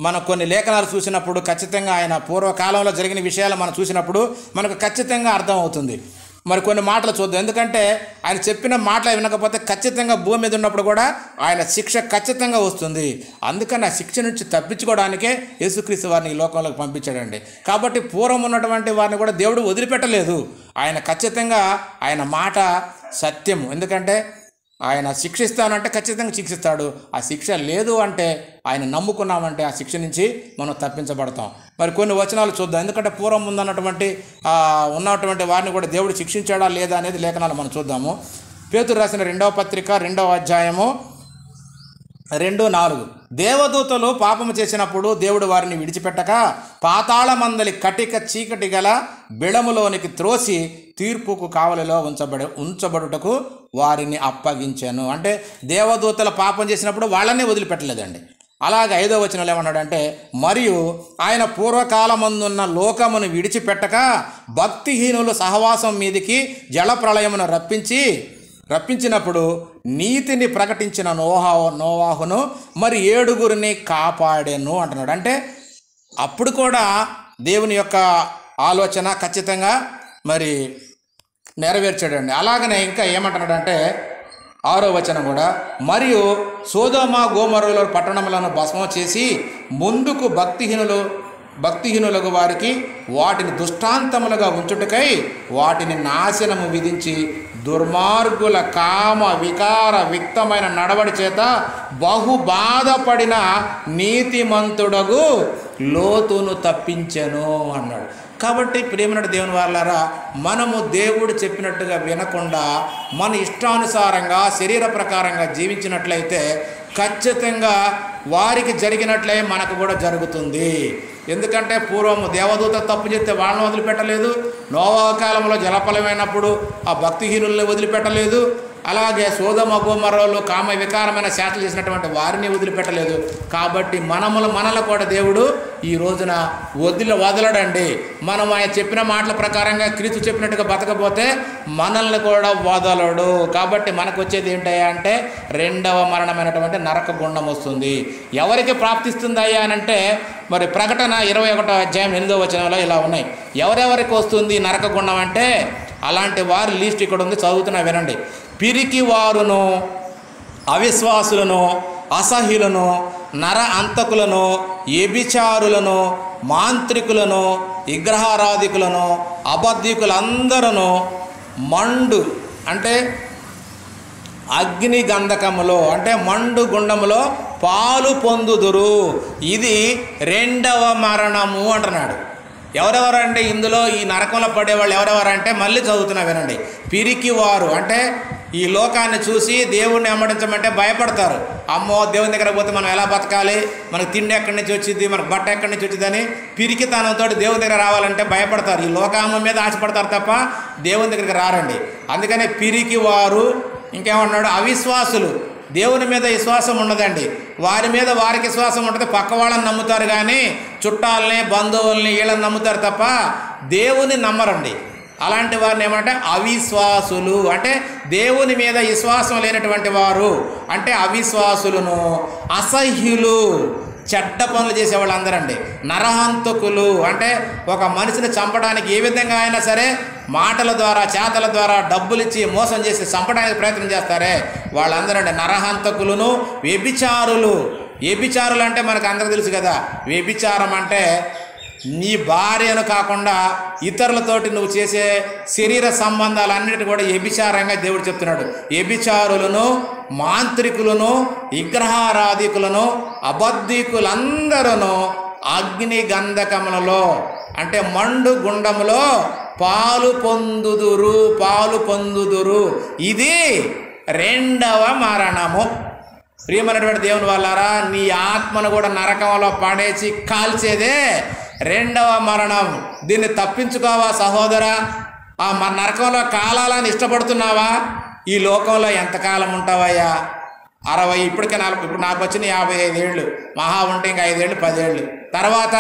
మనం కొన్ని లేఖనాలు చూసినప్పుడు ఖచ్చితంగా ఆయన పూర్వకాలంలో జరిగిన విషయాలు మనం చూసినప్పుడు మనకు ఖచ్చితంగా అర్థమవుతుంది. మరి కొన్ని మాటలు చూద్దాం. ఎందుకంటే ఆయన చెప్పిన మాటలు వినకపోతే ఖచ్చితంగా భూమి మీద ఉన్నప్పుడు కూడా ఆయన శిక్ష ఖచ్చితంగా వస్తుంది. అందుకని ఆ శిక్ష నుంచి తప్పించుకోవడానికే యేసుక్రీస్తు వారిని ఈ లోకంలోకి పంపించాడండి. కాబట్టి పూర్వం ఉన్నటువంటి వారిని కూడా దేవుడు వదిలిపెట్టలేదు. ఆయన ఖచ్చితంగా ఆయన మాట సత్యము. ఎందుకంటే ఆయన శిక్షిస్తానంటే ఖచ్చితంగా శిక్షిస్తాడు. ఆ శిక్ష లేదు అంటే ఆయన నమ్ముకున్నామంటే ఆ శిక్ష నుంచి మనం తప్పించబడతాం. మరి కొన్ని వచనాలు చూద్దాం. ఎందుకంటే పూర్వం ఉన్నటువంటి వారిని కూడా దేవుడు శిక్షించాడా లేదా అనేది లేఖనాలు మనం చూద్దాము. పేతురు రాసిన 2వ పత్రిక 2వ అధ్యాయము 2:4 దేవదూతలు పాపము చేసినప్పుడు దేవుడు వారిని విడిచిపెట్టక పాతాళమందలి కటిక చీకటి గల బిడములోనికి త్రోసి తీర్పుకు కావలిలో ఉంచబడుటకు వారిని అప్పగించాను. అంటే దేవదూతల పాపం చేసినప్పుడు వాళ్ళని వదిలిపెట్టలేదండి. అలాగే 5వ వచనంలో ఏమన్నాడంటే, మరియు ఆయన పూర్వకాలమందున్న లోకమును విడిచిపెట్టక భక్తిహీనులు సహవాసం మీదికి జలప్రళయమును రప్పించినప్పుడు నీతిని ప్రకటించిన నోవాహును మరి 7 కాపాడాను అంటున్నాడు. అంటే అప్పుడు కూడా దేవుని యొక్క ఆలోచన ఖచ్చితంగా మరి నెరవేర్చాడండి. అలాగనే ఇంకా ఏమంటున్నాడంటే 6వ వచనం కూడా, మరియు సోదోమ గోమొర్రా పట్టణములను భస్మం చేసి ముందుకు భక్తిహీనులకు వారికి వాటిని దృష్టాంతములుగా ఉంచుటకై వాటిని నాశనము విధించి దుర్మార్గుల కామ వికార విక్తమైన నడవడి చేత బహు బాధపడిన నీతిమంతుడగు లోతును తప్పించెను అన్నాడు. కాబట్టి ప్రియమైన దేవుని వారలారా, మనము దేవుడు చెప్పినట్టుగా వినకుండా మన ఇష్టానుసారంగా శరీర ప్రకారంగా జీవించినట్లయితే ఖచ్చితంగా వారికి జరిగినట్లే మనకు కూడా జరుగుతుంది. ఎందుకంటే పూర్వము దేవదూత తప్పు చేస్తే వాళ్ళని వదిలిపెట్టలేదు, నోవహు కాలంలో జలప్రళయమైనప్పుడు ఆ భక్తిహీనుల్ని వదిలిపెట్టలేదు, అలాగే సోదొమ గొమొర్రాలో కామ వికారమైన శాస్త్రం చేసినటువంటి వారిని వదిలిపెట్టలేదు. కాబట్టి మనల్ని కూడా దేవుడు ఈ రోజున వదలడండి. మనం ఆయన చెప్పిన మాటల ప్రకారంగా క్రీస్తు చెప్పినట్టుగా బతకపోతే మనల్ని కూడా వదలడు. కాబట్టి మనకు వచ్చేది ఏంటయ్యా అంటే రెండవ మరణమైనటువంటి నరక గుండం వస్తుంది. ఎవరికి ప్రాప్తిస్తుంది అయ్యా అని అంటే మరి ప్రకటన 21వ అధ్యాయం 8వ వచనంలో ఇలా ఉన్నాయి. ఎవరెవరికి వస్తుంది నరక గుండం అంటే అలాంటి వారి లిస్ట్ ఇక్కడ ఉంది, చదువుతున్నా వినండి. పిరికి వారును, అవిశ్వాసులను, అసహ్యులను, నర అంతకులను, వ్యభిచారులను, మాంత్రికులను, విగ్రహారాధికులను, అబద్ధికులందరూ మండు అంటే అగ్ని గంధకములో అంటే మండు గుండములో పాలు పొందుదురు. ఇది రెండవ మరణము అంటున్నాడు. ఎవరెవరంటే ఇందులో ఈ నరకంలో పడేవాళ్ళు ఎవరెవరంటే మళ్ళీ చదువుతున్నా వినండి. పిరికి వారు అంటే ఈ లోకాన్ని చూసి దేవుణ్ణి వెంబడించమంటే భయపడతారు. అమ్మో దేవుని దగ్గర పోతే మనం ఎలా బతకాలి, మనకు తిండి ఎక్కడి నుంచి వచ్చింది, మనకు బట్ట ఎక్కడి నుంచి వచ్చిందని పిరికితనంతో దేవుని దగ్గర రావాలంటే భయపడతారు. ఈ లోకామ మీద ఆశపడతారు తప్ప దేవుని దగ్గరికి రారండి. అందుకనే పిరికి వారు ఇంకేమన్నాడు, అవిశ్వాసులు, దేవుని మీద విశ్వాసం ఉండదండి, వారి మీద వారికి విశ్వాసం ఉంటుంది, పక్క వాళ్ళని నమ్ముతారు కానీ చుట్టాలని బంధువుల్ని వీళ్ళని నమ్ముతారు తప్ప దేవుని నమ్మరండి. అలాంటి వారిని ఏమంటే అవిశ్వాసులు, అంటే దేవుని మీద విశ్వాసం లేనటువంటి వారు, అంటే అవిశ్వాసులను, అసహ్యులు, చెడ్డ పనులు చేసేవాళ్ళు అందరండి, నరహంతకులు, అంటే ఒక మనిషిని చంపడానికి ఏ విధంగా అయినా సరే మాటల ద్వారా చేతల ద్వారా డబ్బులు ఇచ్చి మోసం చేసి చంపడానికి ప్రయత్నం చేస్తారే వాళ్ళందరండి నరహంతకులను, వ్యభిచారులు. వ్యభిచారులు అంటే మనకు అందరికీ తెలుసు కదా, వ్యభిచారం అంటే నీ భార్యను కాకుండా ఇతరులతోటి నువ్వు చేసే శరీర సంబంధాలన్నిటి కూడా వ్యభిచారంగా దేవుడు చెప్తున్నాడు. వ్యభిచారులను, మాంత్రికులను, విగ్రహారాధికులను, అబద్ధికులందరూ అగ్ని గంధకములలో అంటే మండు గుండములో పాలు పొందుదురు. ఇది రెండవ మరణము. ప్రియమైనటువంటి దేవుని వాళ్ళారా, నీ ఆత్మను కూడా నరకంలో పడేసి కాల్చేదే రెండవ మరణం. దీన్ని తప్పించుకోవా సహోదరా? ఆ నరకంలో కాలాలని ఇష్టపడుతున్నావా? ఈ లోకంలో ఎంతకాలం ఉంటావయ్యా? 60, ఇప్పుడు నాకు వచ్చిన 55 ఏళ్ళు, మహా ఉంటే ఇంకా 5 ఏళ్ళు 10 ఏళ్ళు తర్వాత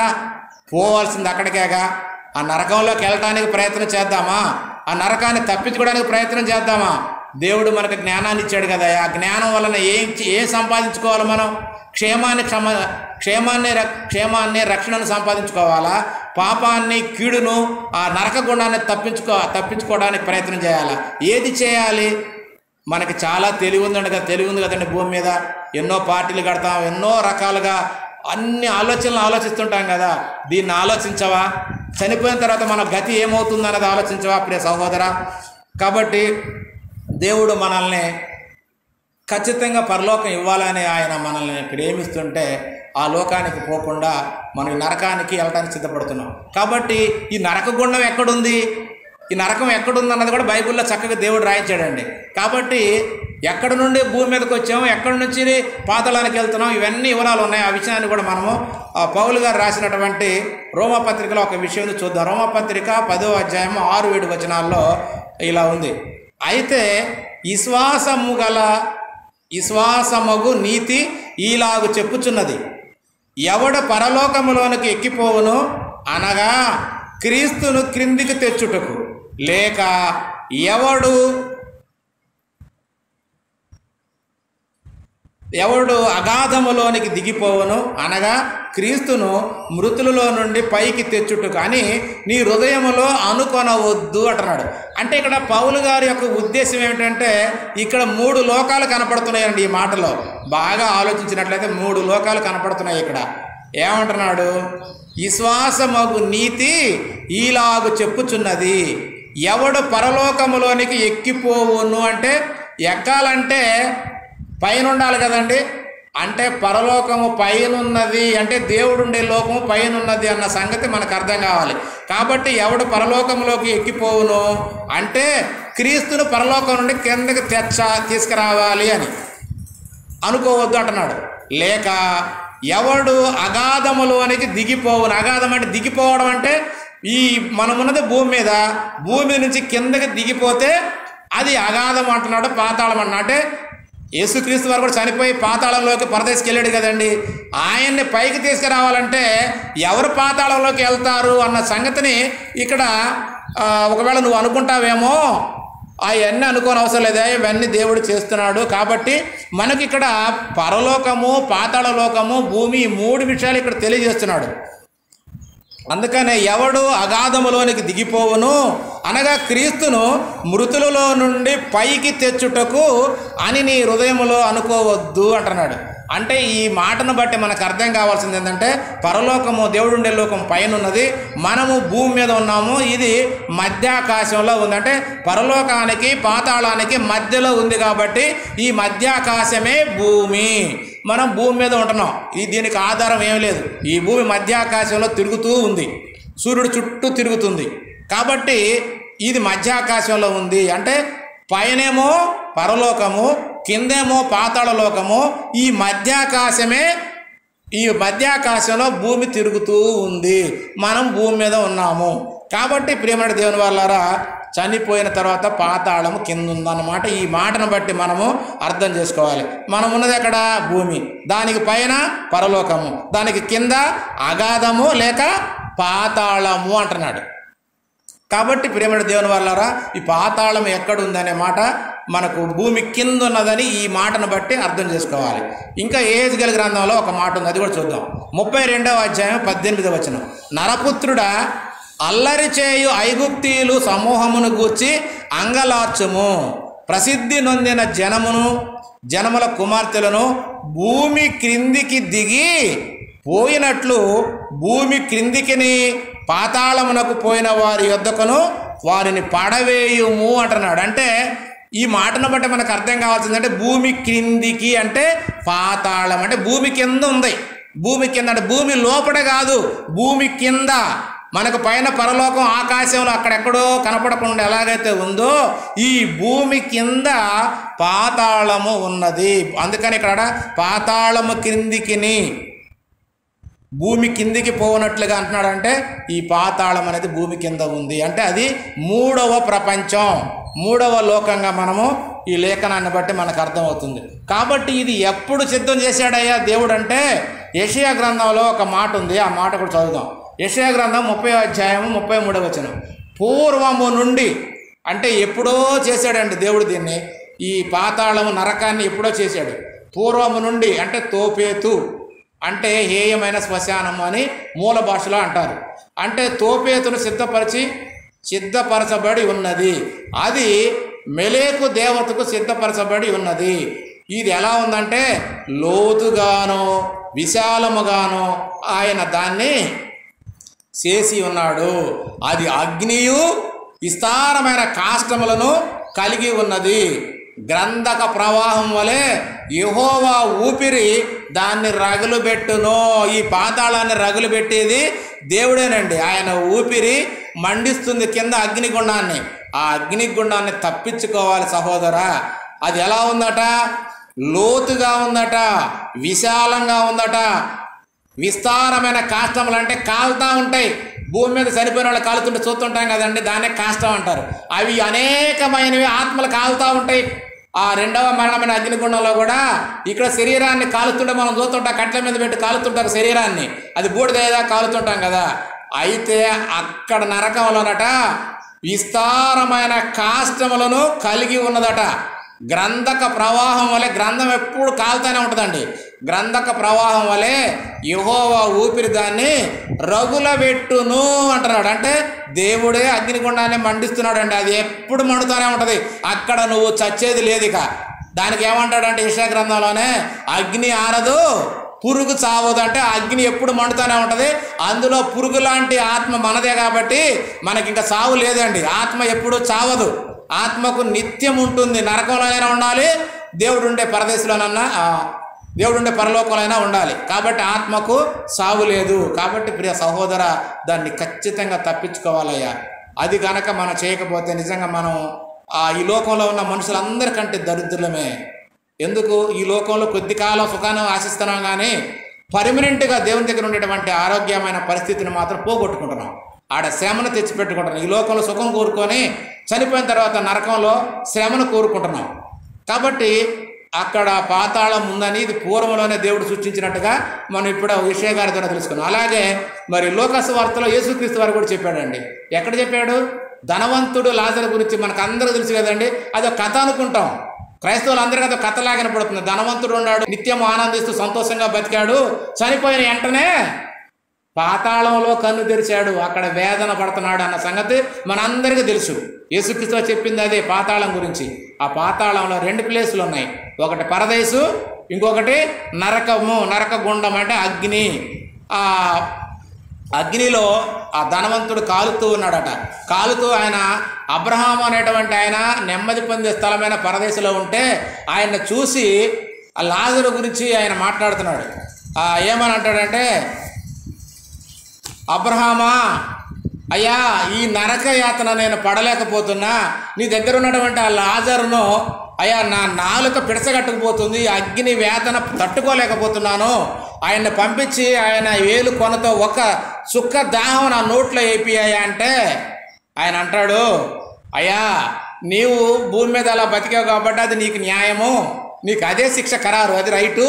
పోవాల్సింది అక్కడికేగా. ఆ నరకంలోకి వెళ్ళటానికి ప్రయత్నం చేద్దామా? ఆ నరకాన్ని తప్పించుకోవడానికి ప్రయత్నం చేద్దామా? దేవుడు మనకు జ్ఞానాన్ని ఇచ్చాడు కదా, ఆ జ్ఞానం వలన ఏం సంపాదించుకోవాలి మనం? క్షేమాన్ని రక్షణను సంపాదించుకోవాలా? పాపాన్ని, కీడును, ఆ నరక గుండాన్ని తప్పించుకోవడానికి ప్రయత్నం చేయాలా? ఏది చేయాలి? మనకి చాలా తెలివి ఉంది కదండి భూమి మీద. ఎన్నో పార్టీలు కడతాం, ఎన్నో రకాలుగా అన్ని ఆలోచిస్తుంటాం కదా. దీన్ని ఆలోచించవా? చనిపోయిన తర్వాత మన గతి ఏమవుతుంది అన్నది ఆలోచించవా ప్రియ సహోదరా? కాబట్టి దేవుడు మనల్ని ఖచ్చితంగా పరలోకం ఇవ్వాలని ఆయన మనల్ని ప్రేమిస్తుంటే ఆ లోకానికి పోకుండా మనం నరకానికి వెళ్ళడానికి సిద్ధపడుతున్నాం. కాబట్టి ఈ నరక గుండం ఎక్కడుంది, ఈ నరకం ఎక్కడుంది అన్నది కూడా బైబిల్లో చక్కగా దేవుడు రాయించాడండి. కాబట్టి ఎక్కడి నుండి భూమి మీదకి వచ్చాము, ఎక్కడి నుంచి పాతాళానికి వెళ్తున్నాం, ఇవన్నీ వివరాలు ఉన్నాయి. ఆ విషయాన్ని కూడా మనము పౌలు గారు రాసినటువంటి రోమపత్రికలో ఒక విషయం చూద్దాం. రోమపత్రిక 10వ అధ్యాయము 6-7 వచనాల్లో ఇలా ఉంది. అయితే విశ్వాసమగు నీతి ఈలాగు చెప్పుచున్నది, ఎవడు పరలోకములోనికి ఎక్కిపోవును అనగా క్రీస్తును క్రిందికి తెచ్చుటకు, లేక ఎవడు అగాధములోనికి దిగిపోవును అనగా క్రీస్తును మృతులలో నుండి పైకి తెచ్చుటకు అని నీ హృదయములో అనుకొనవద్దు అంటున్నాడు. అంటే ఇక్కడ పౌలు గారి యొక్క ఉద్దేశం ఏమిటంటే, ఇక్కడ 3 లోకాలు కనపడుతున్నాయండి. ఈ మాటలో బాగా ఆలోచించినట్లయితే 3 లోకాలు కనపడుతున్నాయి. ఇక్కడ ఏమంటున్నాడు? విశ్వాసమగు నీతి ఈలాగు చెప్పుచున్నది, ఎవడు పరలోకములోనికి ఎక్కిపోవును అంటే ఎక్కాలంటే పైన ఉండాలి కదండి. అంటే పరలోకము పైనున్నది అంటే దేవుడు ఉండే లోకము పైనున్నది అన్న సంగతి మనకు అర్థం కావాలి. కాబట్టి ఎవడు పరలోకంలోకి ఎక్కిపోవును అంటే క్రీస్తును పరలోకం నుండి కిందకి తీసుకురావాలి అని అనుకోవద్దు అంటున్నాడు. లేక ఎవడు అగాధములోనికి దిగిపోవును, అగాధం అంటే దిగిపోవడం అంటే ఈ మనమున్నది భూమి మీద, భూమి నుంచి కిందకి దిగిపోతే అది అగాధం అంటున్నాడు, పాతాళం అన్నా. అంటే యేసుక్రీస్తు వారు కూడా చనిపోయి పాతాళంలోకి పరదేశికి వెళ్ళాడు కదండి. ఆయన్ని పైకి తీసుకురావాలంటే ఎవరు పాతాళంలోకి వెళ్తారు అన్న సంగతిని ఇక్కడ ఒకవేళ నువ్వు అనుకుంటావేమో, అవన్నీ అనుకోని అవసరం లేదా, ఇవన్నీ దేవుడు చేస్తున్నాడు. కాబట్టి మనకి ఇక్కడ పరలోకము, పాతాళ లోకము, భూమి 3 విషయాలు ఇక్కడ తెలియజేస్తున్నాడు. అందుకనే ఎవడు అగాధములోనికి దిగిపోవును అనగా క్రీస్తును మృతులలో నుండి పైకి తెచ్చుటకు అని నీ హృదయములో అనుకోవద్దు అంటున్నాడు. అంటే ఈ మాటను బట్టి మనకు అర్థం కావాల్సింది ఏంటంటే, పరలోకము దేవుడు ఉండే లోకం పైన ఉన్నది, మనము భూమి మీద ఉన్నాము. ఇది మధ్యాకాశంలో ఉంది. అంటే పరలోకానికి పాతాళానికి మధ్యలో ఉంది. కాబట్టి ఈ మధ్యాకాశమే భూమి. మనం భూమి మీద ఉంటున్నాం. దీనికి ఆధారం ఏమీ లేదు. ఈ భూమి మధ్యాకాశంలో తిరుగుతూ ఉంది, సూర్యుడు చుట్టూ తిరుగుతుంది. కాబట్టి ఇది మధ్యాకాశంలో ఉంది. అంటే పైనేమో పరలోకము, కిందేమో పాతాళ లోకము. ఈ మధ్యాకాశంలో భూమి తిరుగుతూ ఉంది. మనం భూమి మీద ఉన్నాము. కాబట్టి ప్రియమైన దేవుని వాళ్ళారా, చనిపోయిన తర్వాత పాతాళము కింద ఉందన్నమాట. ఈ మాటను బట్టి మనము అర్థం చేసుకోవాలి. మనం ఉన్నది ఎక్కడ? భూమి, దానికి పైన పరలోకము, దానికి కింద అగాధము లేక పాతాళము అంటున్నాడు. కాబట్టి ప్రియమైన దేవుని వాళ్ళారా, ఈ పాతాళం ఎక్కడుందనే మాట మనకు భూమి కింద ఉన్నదని ఈ మాటను బట్టి అర్థం చేసుకోవాలి. ఇంకా యెహెజ్కేలు గ్రంథంలో ఒక మాట ఉంది, అది కూడా చూద్దాం. 32వ అధ్యాయం 18వ వచనం. నరపుత్రుడా, అల్లరి చేయు ఐగుప్తీయులు సమూహమును గూర్చి అంగలార్చుము. ప్రసిద్ధి నొందిన జనముల కుమార్తెలను భూమి క్రిందికి దిగి పోయినట్లు భూమి క్రిందికిని పాతాళమునకు పోయిన వారి యొద్దకును వారిని పడవేయుము అంటున్నాడు. అంటే ఈ మాటను బట్టి మనకు అర్థం కావాల్సిందంటే భూమి క్రిందికి అంటే పాతాళం అంటే భూమి కింద ఉంది. భూమి కింద అంటే భూమి లోపల కాదు, భూమి కింద. మనకు పైన పరలోకం ఆకాశంలో అక్కడెక్కడో కనపడకుండా ఎలాగైతే ఉందో ఈ భూమి కింద పాతాళము ఉన్నది. అందుకని ఇక్కడ పాతాళము క్రిందికిని భూమి కిందికి పోనట్లుగా అంటున్నాడంటే ఈ పాతాళం అనేది భూమి కింద ఉంది. అంటే అది 3వ ప్రపంచం, 3వ లోకంగా మనము ఈ లేఖనాన్ని బట్టి మనకు అర్థమవుతుంది. కాబట్టి ఇది ఎప్పుడు సిద్ధం చేశాడయ్యా దేవుడు అంటే యెషయా గ్రంథంలో ఒక మాట ఉంది, ఆ మాట కూడా చదువుదాం. యెషయా గ్రంథం 30వ అధ్యాయము 33వ వచనం. పూర్వము నుండి అంటే ఎప్పుడో చేశాడండి దేవుడు దీన్ని, ఈ పాతాళము నరకాన్ని ఎప్పుడో చేశాడు. పూర్వము నుండి అంటే తోపేతు అంటే హేయమైన శ్మశానము అని మూల భాషలో అంటారు. అంటే తోపేతును సిద్ధపరచబడి ఉన్నది. అది మెలేకు దేవతకు సిద్ధపరచబడి ఉన్నది. ఇది ఎలా ఉందంటే లోతుగానో విశాలముగానో ఆయన దాన్ని చేసి ఉన్నాడు. అది అగ్నియు విస్తారమైన కాష్టములను కలిగి ఉన్నది. గ్రంథక ప్రవాహం వలె యెహోవా ఊపిరి దాన్ని రగులుబెట్టును. ఈ పాతాళాన్ని రగులుబెట్టేది దేవుడేనండి. ఆయన ఊపిరి మండిస్తుంది కింద అగ్నిగుండాన్ని. ఆ అగ్నిగుండాన్ని తప్పించుకోవాలి సహోదరా. అది ఎలా ఉందట? లోతుగా ఉందట, విశాలంగా ఉందట, విస్తారమైన కాష్టములు అంటే కాలుతూ ఉంటాయి. భూమి మీద చనిపోయిన వాళ్ళు కాలుతుంటే చూస్తుంటాం కదండి, దాన్నే కాష్టం అంటారు. అవి అనేకమైనవి ఆత్మలు కాలుతూ ఉంటాయి. ఆ 2వ మరణమైన అగ్నిగుండంలో కూడా ఇక్కడ శరీరాన్ని కాలుతుంటే మనం చూస్తుంటాం, కట్ల మీద పెట్టి కాలుతుంటారు శరీరాన్ని, అది బూడిదేదా కాలుతుంటాం కదా. అయితే అక్కడ నరకంలోనట విస్తారమైన కాష్టములను కలిగి ఉన్నదట. గ్రంథక ప్రవాహం వలె, గ్రంథం ఎప్పుడు కాలుతూనే ఉంటుందండి, గ్రంథక ప్రవాహం వలె యెహోవా ఊపిరి దాన్ని రగులబెట్టును అంటున్నాడు. అంటే దేవుడే అగ్నిగుండాన్ని మండిస్తున్నాడు అండి. అది ఎప్పుడు మండుతూనే ఉంటుంది, అక్కడ నువ్వు చచ్చేది లేదు. ఇక దానికి ఏమంటాడంటే యెషయా గ్రంథంలోనే అగ్ని ఆరదు పురుగు చావదు. అంటే అగ్ని ఎప్పుడు మండుతూనే ఉంటుంది. అందులో పురుగు లాంటి ఆత్మ మనదే కాబట్టి మనకి ఇంకా చావు లేదండి. ఆత్మ ఎప్పుడు చావదు, ఆత్మకు నిత్యం ఉంటుంది. నరకంలోనైనా ఉండాలి, దేవుడు ఉండే పరలోకంలో ఉండాలి. కాబట్టి ఆత్మకు సావు లేదు. కాబట్టి ప్రియ సహోదర, దాన్ని ఖచ్చితంగా తప్పించుకోవాలయ్యా. అది కనుక మనం చేయకపోతే నిజంగా మనం ఈ లోకంలో ఉన్న మనుషులందరికంటే దరిద్రులమే. ఎందుకు? ఈ లోకంలో కొద్ది కాలం సుఖాన్ని ఆశిస్తున్నాం కానీ పర్మనెంట్గా దేవుని దగ్గర ఉండేటువంటి ఆరోగ్యమైన పరిస్థితిని మాత్రం పోగొట్టుకుంటున్నాం. ఆడ శ్రమను తెచ్చిపెట్టుకుంటున్నాం. ఈ లోకంలో సుఖం కోరుకొని చనిపోయిన తర్వాత నరకంలో శ్రమను కోరుకుంటున్నాం. కాబట్టి అక్కడ పాతాళం ఉందని ఇది పూర్వంలోనే దేవుడు సూచించినట్టుగా మనం ఇప్పుడు యెషయా గారి ద్వారా తెలుసుకున్నాం. అలాగే మరి లోకాసు వార్తలో యేసుక్రీస్తు వారు కూడా చెప్పాడండి. ఎక్కడ చెప్పాడు? ధనవంతుడు లాజరు గురించి మనకు అందరూ తెలుసు కదండి. అది ఒక కథ అనుకుంటాం, క్రైస్తవులు అందరికీ అది కథలాగా పడుతుంది. ధనవంతుడు ఉన్నాడు, నిత్యం ఆనందిస్తూ సంతోషంగా బతికాడు, చనిపోయిన వెంటనే పాతాళంలో కన్ను తెరిచాడు, అక్కడ వేదన పడుతున్నాడు అన్న సంగతి మనందరికీ తెలుసు. యేసుక్రీస్తు చెప్పింది అదే పాతాళం గురించి. ఆ పాతాళంలో 2 ప్లేసులు ఉన్నాయి, ఒకటి పరదేశు, ఇంకొకటి నరకము. నరకగుండం అంటే అగ్ని. ఆ అగ్నిలో ఆ ధనవంతుడు కాలుతూ ఉన్నాడట. కాలుతూ ఆయన అబ్రహాము అనేటువంటి ఆయన నెమ్మది పొందే స్థలమైన పరదేశంలో ఉంటే ఆయన చూసి ఆ లాజరు గురించి ఆయన మాట్లాడుతున్నాడు. ఏమని అంటాడంటే, అబ్రహామా, అయ్యా, ఈ నరక యాతన నేను పడలేకపోతున్నా, నీ దగ్గర ఉన్నటువంటి ఆ లాజరును అయ్యా నా నాలుక పిడసగట్టుకుపోతుంది, అగ్ని వేదన తట్టుకోలేకపోతున్నాను, ఆయన్ని పంపించి ఆయన వేలు కొనతో ఒక చుక్క దాహం నా నోట్లో వేపియ్యా అంటే ఆయన అంటాడు, అయ్యా నీవు భూమి మీద అలా బతికావు కాబట్టి అది నీకు న్యాయము, నీకు అదే శిక్ష ఖరారు, అది రైటు.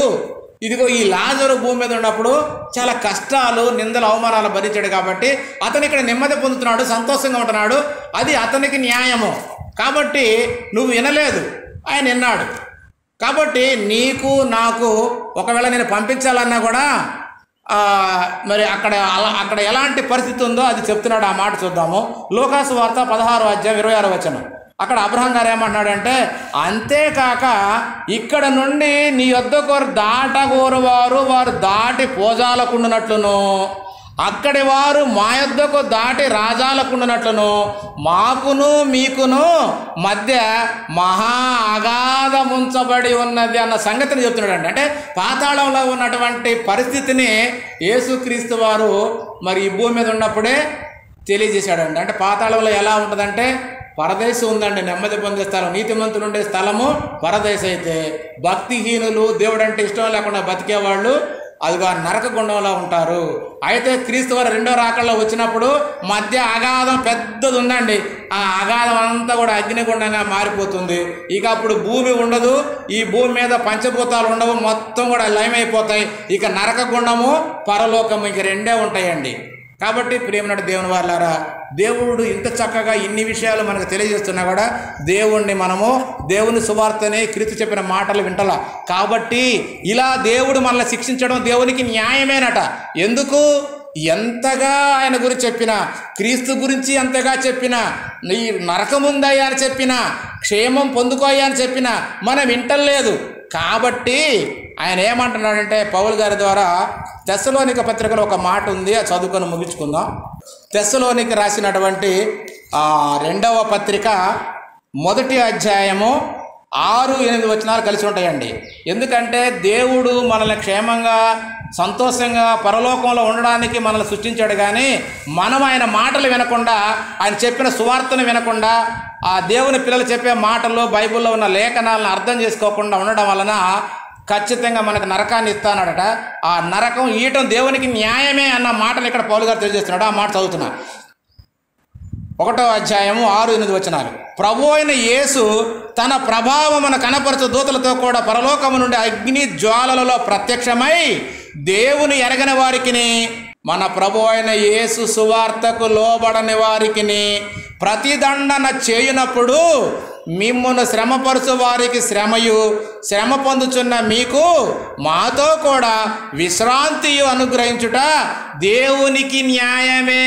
ఇదిగో ఈ లాజరు భూమి మీద ఉన్నప్పుడు చాలా కష్టాలు, నిందలు, అవమానాలు భరించాడు కాబట్టి అతను ఇక్కడ నెమ్మది పొందుతున్నాడు, సంతోషంగా ఉంటున్నాడు, అది అతనికి న్యాయము. కాబట్టి నువ్వు వినలేదు, ఆయన విన్నాడు. కాబట్టి నీకు నాకు ఒకవేళ నేను పంపించాలన్నా కూడా మరి అక్కడ ఎలాంటి పరిస్థితి ఉందో అది చెప్తున్నాడు. ఆ మాట చూద్దాము. లూకాసు వార్త 16వ అధ్యాయం 26వ వచనం. అక్కడ అబ్రహాం గారు ఏమంటున్నాడంటే, అంతేకాక ఇక్కడ నుండి నీ యొద్దకు దాటగోరువారు వారు దాటి పోజాలకుండునట్లును, అక్కడి వారు మా యొద్దకు దాటి రాజాలకుండునట్లును మాకును మీకును మధ్య మహా అగాధముంచబడి ఉన్నది అన్న సంగతిని చెప్తున్నాడండి. అంటే పాతాళంలో ఉన్నటువంటి పరిస్థితిని యేసుక్రీస్తు వారు మరి ఈ భూమి మీద ఉన్నప్పుడే తెలియజేశాడండి. అంటే పాతాళంలో ఎలా ఉంటుందంటే పరదేశం ఉందండి, నెమ్మది పొందే స్థలం, నీతిమంతులు ఉండే స్థలము పరదేశం. అయితే భక్తిహీనులు, దేవుడు అంటే ఇష్టం లేకుండా బతికేవాళ్ళు అదిగా నరక గుండంలో ఉంటారు. అయితే క్రీస్తు వారు రెండో రాకల్లో వచ్చినప్పుడు మధ్య అగాధం పెద్దది ఉందండి. ఆ అగాధం అంతా కూడా అగ్నిగుండంగా మారిపోతుంది. ఇక అప్పుడు భూమి ఉండదు, ఈ భూమి మీద పంచభూతాలు ఉండవు, మొత్తం కూడా లయమైపోతాయి. ఇక నరక గుండము, పరలోకము, ఇంక రెండే ఉంటాయండి. కాబట్టి ప్రియమైన దేవుని వారలారా, దేవుడు ఇంత చక్కగా ఇన్ని విషయాలు మనకు తెలియజేస్తున్నా కూడా దేవుని సువార్తనే క్రీస్తు చెప్పిన మాటలు వింటలా. కాబట్టి ఇలా దేవుడు మనల్ని శిక్షించడం దేవునికి న్యాయమేనట. ఎందుకు? ఎంతగా ఆయన గురించి చెప్పినా, క్రీస్తు గురించి ఎంతగా చెప్పినా, నీ నరకముందయ్యా అని చెప్పినా, క్షేమం పొందుకోయ్యా అని చెప్పినా మనం వింటలేదు. కాబట్టి ఆయన ఏమంటున్నాడంటే పౌలు గారి ద్వారా తెస్సలోనిక పత్రికలో ఒక మాట ఉంది, అది చదువుకొని ముగించుకుందాం. తెస్సలోనికి రాసినటువంటి 2వ పత్రిక 1వ అధ్యాయము 6-8 వచనాలు కలిసి ఉంటాయండి. ఎందుకంటే దేవుడు మనల్ని క్షేమంగా, సంతోషంగా పరలోకంలో ఉండడానికి మనల్ని సృష్టించాడు. కానీ మనం ఆయన మాటలు వినకుండా, ఆయన చెప్పిన సువార్తను వినకుండా, ఆ దేవుని పిల్లలు చెప్పే మాటల్లో బైబిల్లో ఉన్న లేఖనాలను అర్థం చేసుకోకుండా ఉండడం వలన ఖచ్చితంగా మనకు నరకాన్ని ఇస్తానడట. ఆ నరకం ఈయటం దేవునికి న్యాయమే అన్న మాటను ఇక్కడ పౌలు గారు తెలియజేస్తున్నాడు. ఆ మాట చదువుతున్నా. 1వ అధ్యాయము 6-8 వచనాలు. ప్రభు అయిన యేసు తన ప్రభావమును కనపరచు దూతలతో కూడా పరలోకము నుండి అగ్ని జ్వాలలలో ప్రత్యక్షమై దేవుని ఎరగని వారికిని, మన ప్రభు అయిన యేసు సువార్తకు లోబడని వారికిని ప్రతిదండన చేయునప్పుడు మిమ్మును శ్రమపరచు వారికి శ్రమయు, శ్రమ పొందుచున్న మీకు మాతో కూడా విశ్రాంతియు అనుగ్రహించుట దేవునికి న్యాయమే.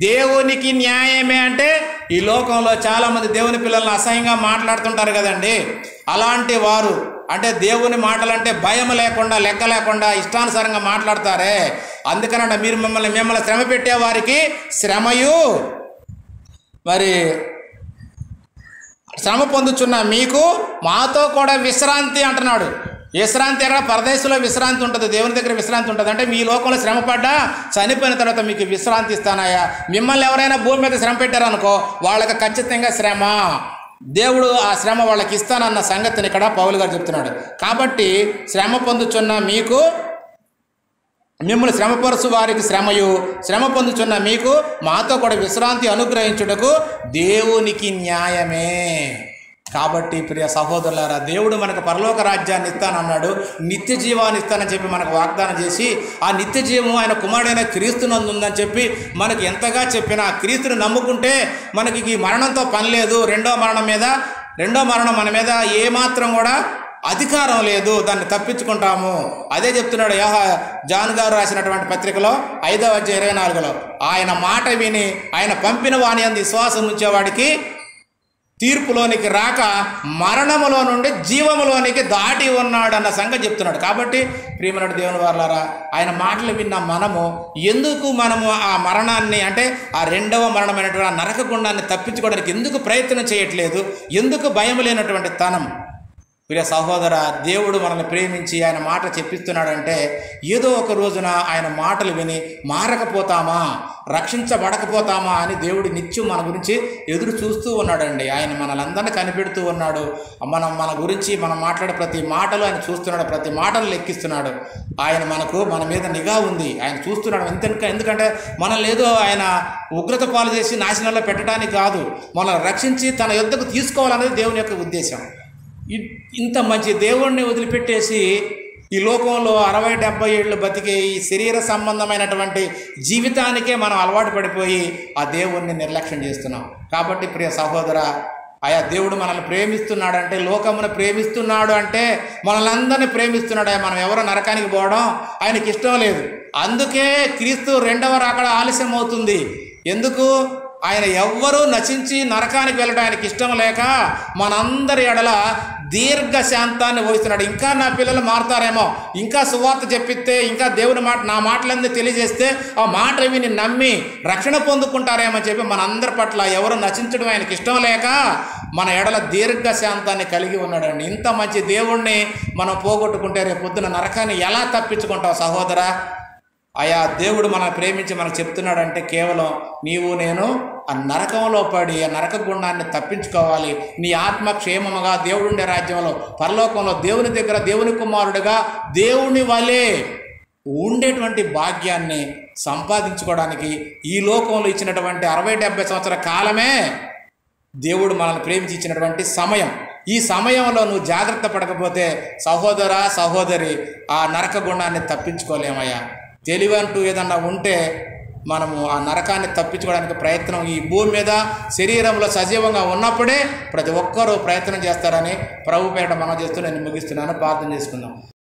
దేవునికి న్యాయమే అంటే ఈ లోకంలో చాలామంది దేవుని పిల్లల్ని అసహ్యంగా మాట్లాడుతుంటారు కదండి. అలాంటి వారు అంటే దేవుని మాటలంటే భయం లేకుండా, లెక్క లేకుండా ఇష్టానుసారంగా మాట్లాడతారే. అందుకనంటే మీరు మిమ్మల్ని శ్రమ పెట్టే వారికి శ్రమయు, మరి శ్రమ పొందుచున్న మీకు మాతో కూడా విశ్రాంతి అంటున్నాడు. విశ్రాంతి ఎక్కడ? పరదేశంలో విశ్రాంతి ఉంటుంది, దేవుని దగ్గర విశ్రాంతి ఉంటుంది. అంటే మీ లోకంలో శ్రమ పడ్డా చనిపోయిన తర్వాత మీకు విశ్రాంతి ఇస్తానయ్యా. మిమ్మల్ని ఎవరైనా భూమి మీద శ్రమ పెట్టారనుకో, వాళ్ళకి ఖచ్చితంగా శ్రమ, దేవుడు ఆ శ్రమ వాళ్ళకి ఇస్తానన్న సంగతిని ఇక్కడ పౌలు గారు చెప్తున్నాడు. కాబట్టి శ్రమ పొందుచున్న మీకు, మిమ్మల్ని శ్రమపరచు వారికి శ్రమయు, శ్రమ పొందుచున్న మీకు మాతో కూడా విశ్రాంతి అనుగ్రహించుటకు దేవునికి న్యాయమే. కాబట్టి ప్రియ సహోదరులారా, దేవుడు మనకు పరలోక రాజ్యాన్ని ఇస్తానన్నాడు, నిత్య జీవాన్ని ఇస్తానని చెప్పి మనకు వాగ్దానం చేసి, ఆ నిత్య జీవం ఆయన కుమారుడైన క్రీస్తునందు ఉందని చెప్పి మనకు ఎంతగా చెప్పినా, క్రీస్తుని నమ్ముకుంటే మనకి ఈ మరణంతో పని లేదు. రెండో మరణం మన మీద ఏమాత్రం కూడా అధికారం లేదు, దాన్ని తప్పించుకుంటాము. అదే చెప్తున్నాడు జాన్ గారు రాసినటువంటి పత్రికలో 5వ అధ్యాయం 24లో, ఆయన మాట విని ఆయన పంపిన వాని యందు విశ్వాసం ఉంచేవాడికి తీర్పులోనికి రాక మరణములో నుండి జీవములోనికి దాటి ఉన్నాడు అన్న సంగతి చెప్తున్నాడు. కాబట్టి ప్రియమైన దేవుని వారలారా, ఆయన మాటలు విన్న మనము ఆ మరణాన్ని, అంటే ఆ రెండవ మరణమైనటువంటి ఆ నరక గుండాన్ని తప్పించుకోవడానికి ఎందుకు ప్రయత్నం చేయట్లేదు? ఎందుకు భయం లేనటువంటి తనం? ప్రియ సహోదర, దేవుడు మనల్ని ప్రేమించి ఆయన మాట చెప్పిస్తున్నాడంటే ఏదో ఒక రోజున ఆయన మాటలు విని మారకపోతామా, రక్షించబడకపోతామా అని దేవుడు నిత్యం మన గురించి ఎదురు చూస్తూ ఉన్నాడండి. ఆయన మనలందరినీ కనిపెడుతూ ఉన్నాడు. మన గురించి మనం మాట్లాడే ప్రతి మాటలు ఆయన చూస్తున్నాడు, ప్రతి మాటలు లెక్కిస్తున్నాడు. ఆయన మన మీద నిఘా ఉంది, ఆయన చూస్తున్నాడు. ఎందుకంటే మనల్ని ఏదో ఆయన ఉగ్రత పాలు చేసి నాశనంలో పెట్టడానికి కాదు, మనల్ని రక్షించి తన యొద్దకు తీసుకోవాలనేది దేవుని యొక్క ఉద్దేశం. ఇంత మంచి దేవుణ్ణి వదిలిపెట్టేసి ఈ లోకంలో 60-70 ఏళ్ళు బతికే ఈ శరీర సంబంధమైనటువంటి జీవితానికే మనం అలవాటు పడిపోయి ఆ దేవుణ్ణి నిర్లక్ష్యం చేస్తున్నాం. కాబట్టి ప్రియ సహోదర, ఆయా దేవుడు మనల్ని ప్రేమిస్తున్నాడంటే, లోకమును ప్రేమిస్తున్నాడు అంటే మనల్ని అందరినీ ప్రేమిస్తున్నాడు. మనం ఎవరో నరకానికి పోవడం ఆయనకి ఇష్టం లేదు. అందుకే క్రీస్తు రెండవ రాకడ ఆలస్యం అవుతుంది. ఎందుకు? ఆయన ఎవ్వరూ నశించి నరకానికి వెళ్ళడం ఆయనకి ఇష్టం లేక మనందరి ఎడల దీర్ఘశాంతాన్ని వహిస్తున్నాడు. ఇంకా నా పిల్లలు మారుతారేమో, ఇంకా సువార్త చెప్పిస్తే, ఇంకా దేవుని మాట, నా మాటలన్నీ తెలియజేస్తే ఆ మాట విని నమ్మి రక్షణ పొందుకుంటారేమో చెప్పి మనందరి పట్ల ఎవరు నశించడం ఆయనకి ఇష్టం లేక మన ఎడల దీర్ఘశాంతాన్ని కలిగి ఉన్నాడండి. ఇంత మంచి దేవుణ్ణి మనం పోగొట్టుకుంటే రేపు పొద్దున నరకాన్ని ఎలా తప్పించుకుంటావు సహోదరా? ఆయా దేవుడు మనల్ని ప్రేమించి మనకు చెప్తున్నాడంటే కేవలం నీవు నేను ఆ నరకంలో పడి ఆ నరక గుండాన్ని తప్పించుకోవాలి. నీ ఆత్మ క్షేమముగా దేవుడుండే రాజ్యంలో, పరలోకంలో దేవుని దగ్గర దేవుని కుమారుడిగా దేవుని వలె ఉండేటువంటి భాగ్యాన్ని సంపాదించుకోవడానికి ఈ లోకంలో ఇచ్చినటువంటి 60-70 సంవత్సరాల కాలమే దేవుడు మనల్ని ప్రేమించి ఇచ్చినటువంటి సమయం. ఈ సమయంలో నువ్వు జాగ్రత్త పడకపోతే సహోదర, సహోదరి, ఆ నరక గుండాన్ని తప్పించుకోలేమయ్యా. తెలివంటూ ఏదన్నా ఉంటే మనము ఆ నరకాన్ని తప్పించుకోవడానికి ప్రయత్నం ఈ భూమి మీద శరీరంలో సజీవంగా ఉన్నప్పుడే ప్రతి ఒక్కరూ ప్రయత్నం చేస్తారని ప్రభు పేరిట మనం చేస్తూ నేను ముగిస్తున్నాను. ప్రార్థన చేసుకుందాం.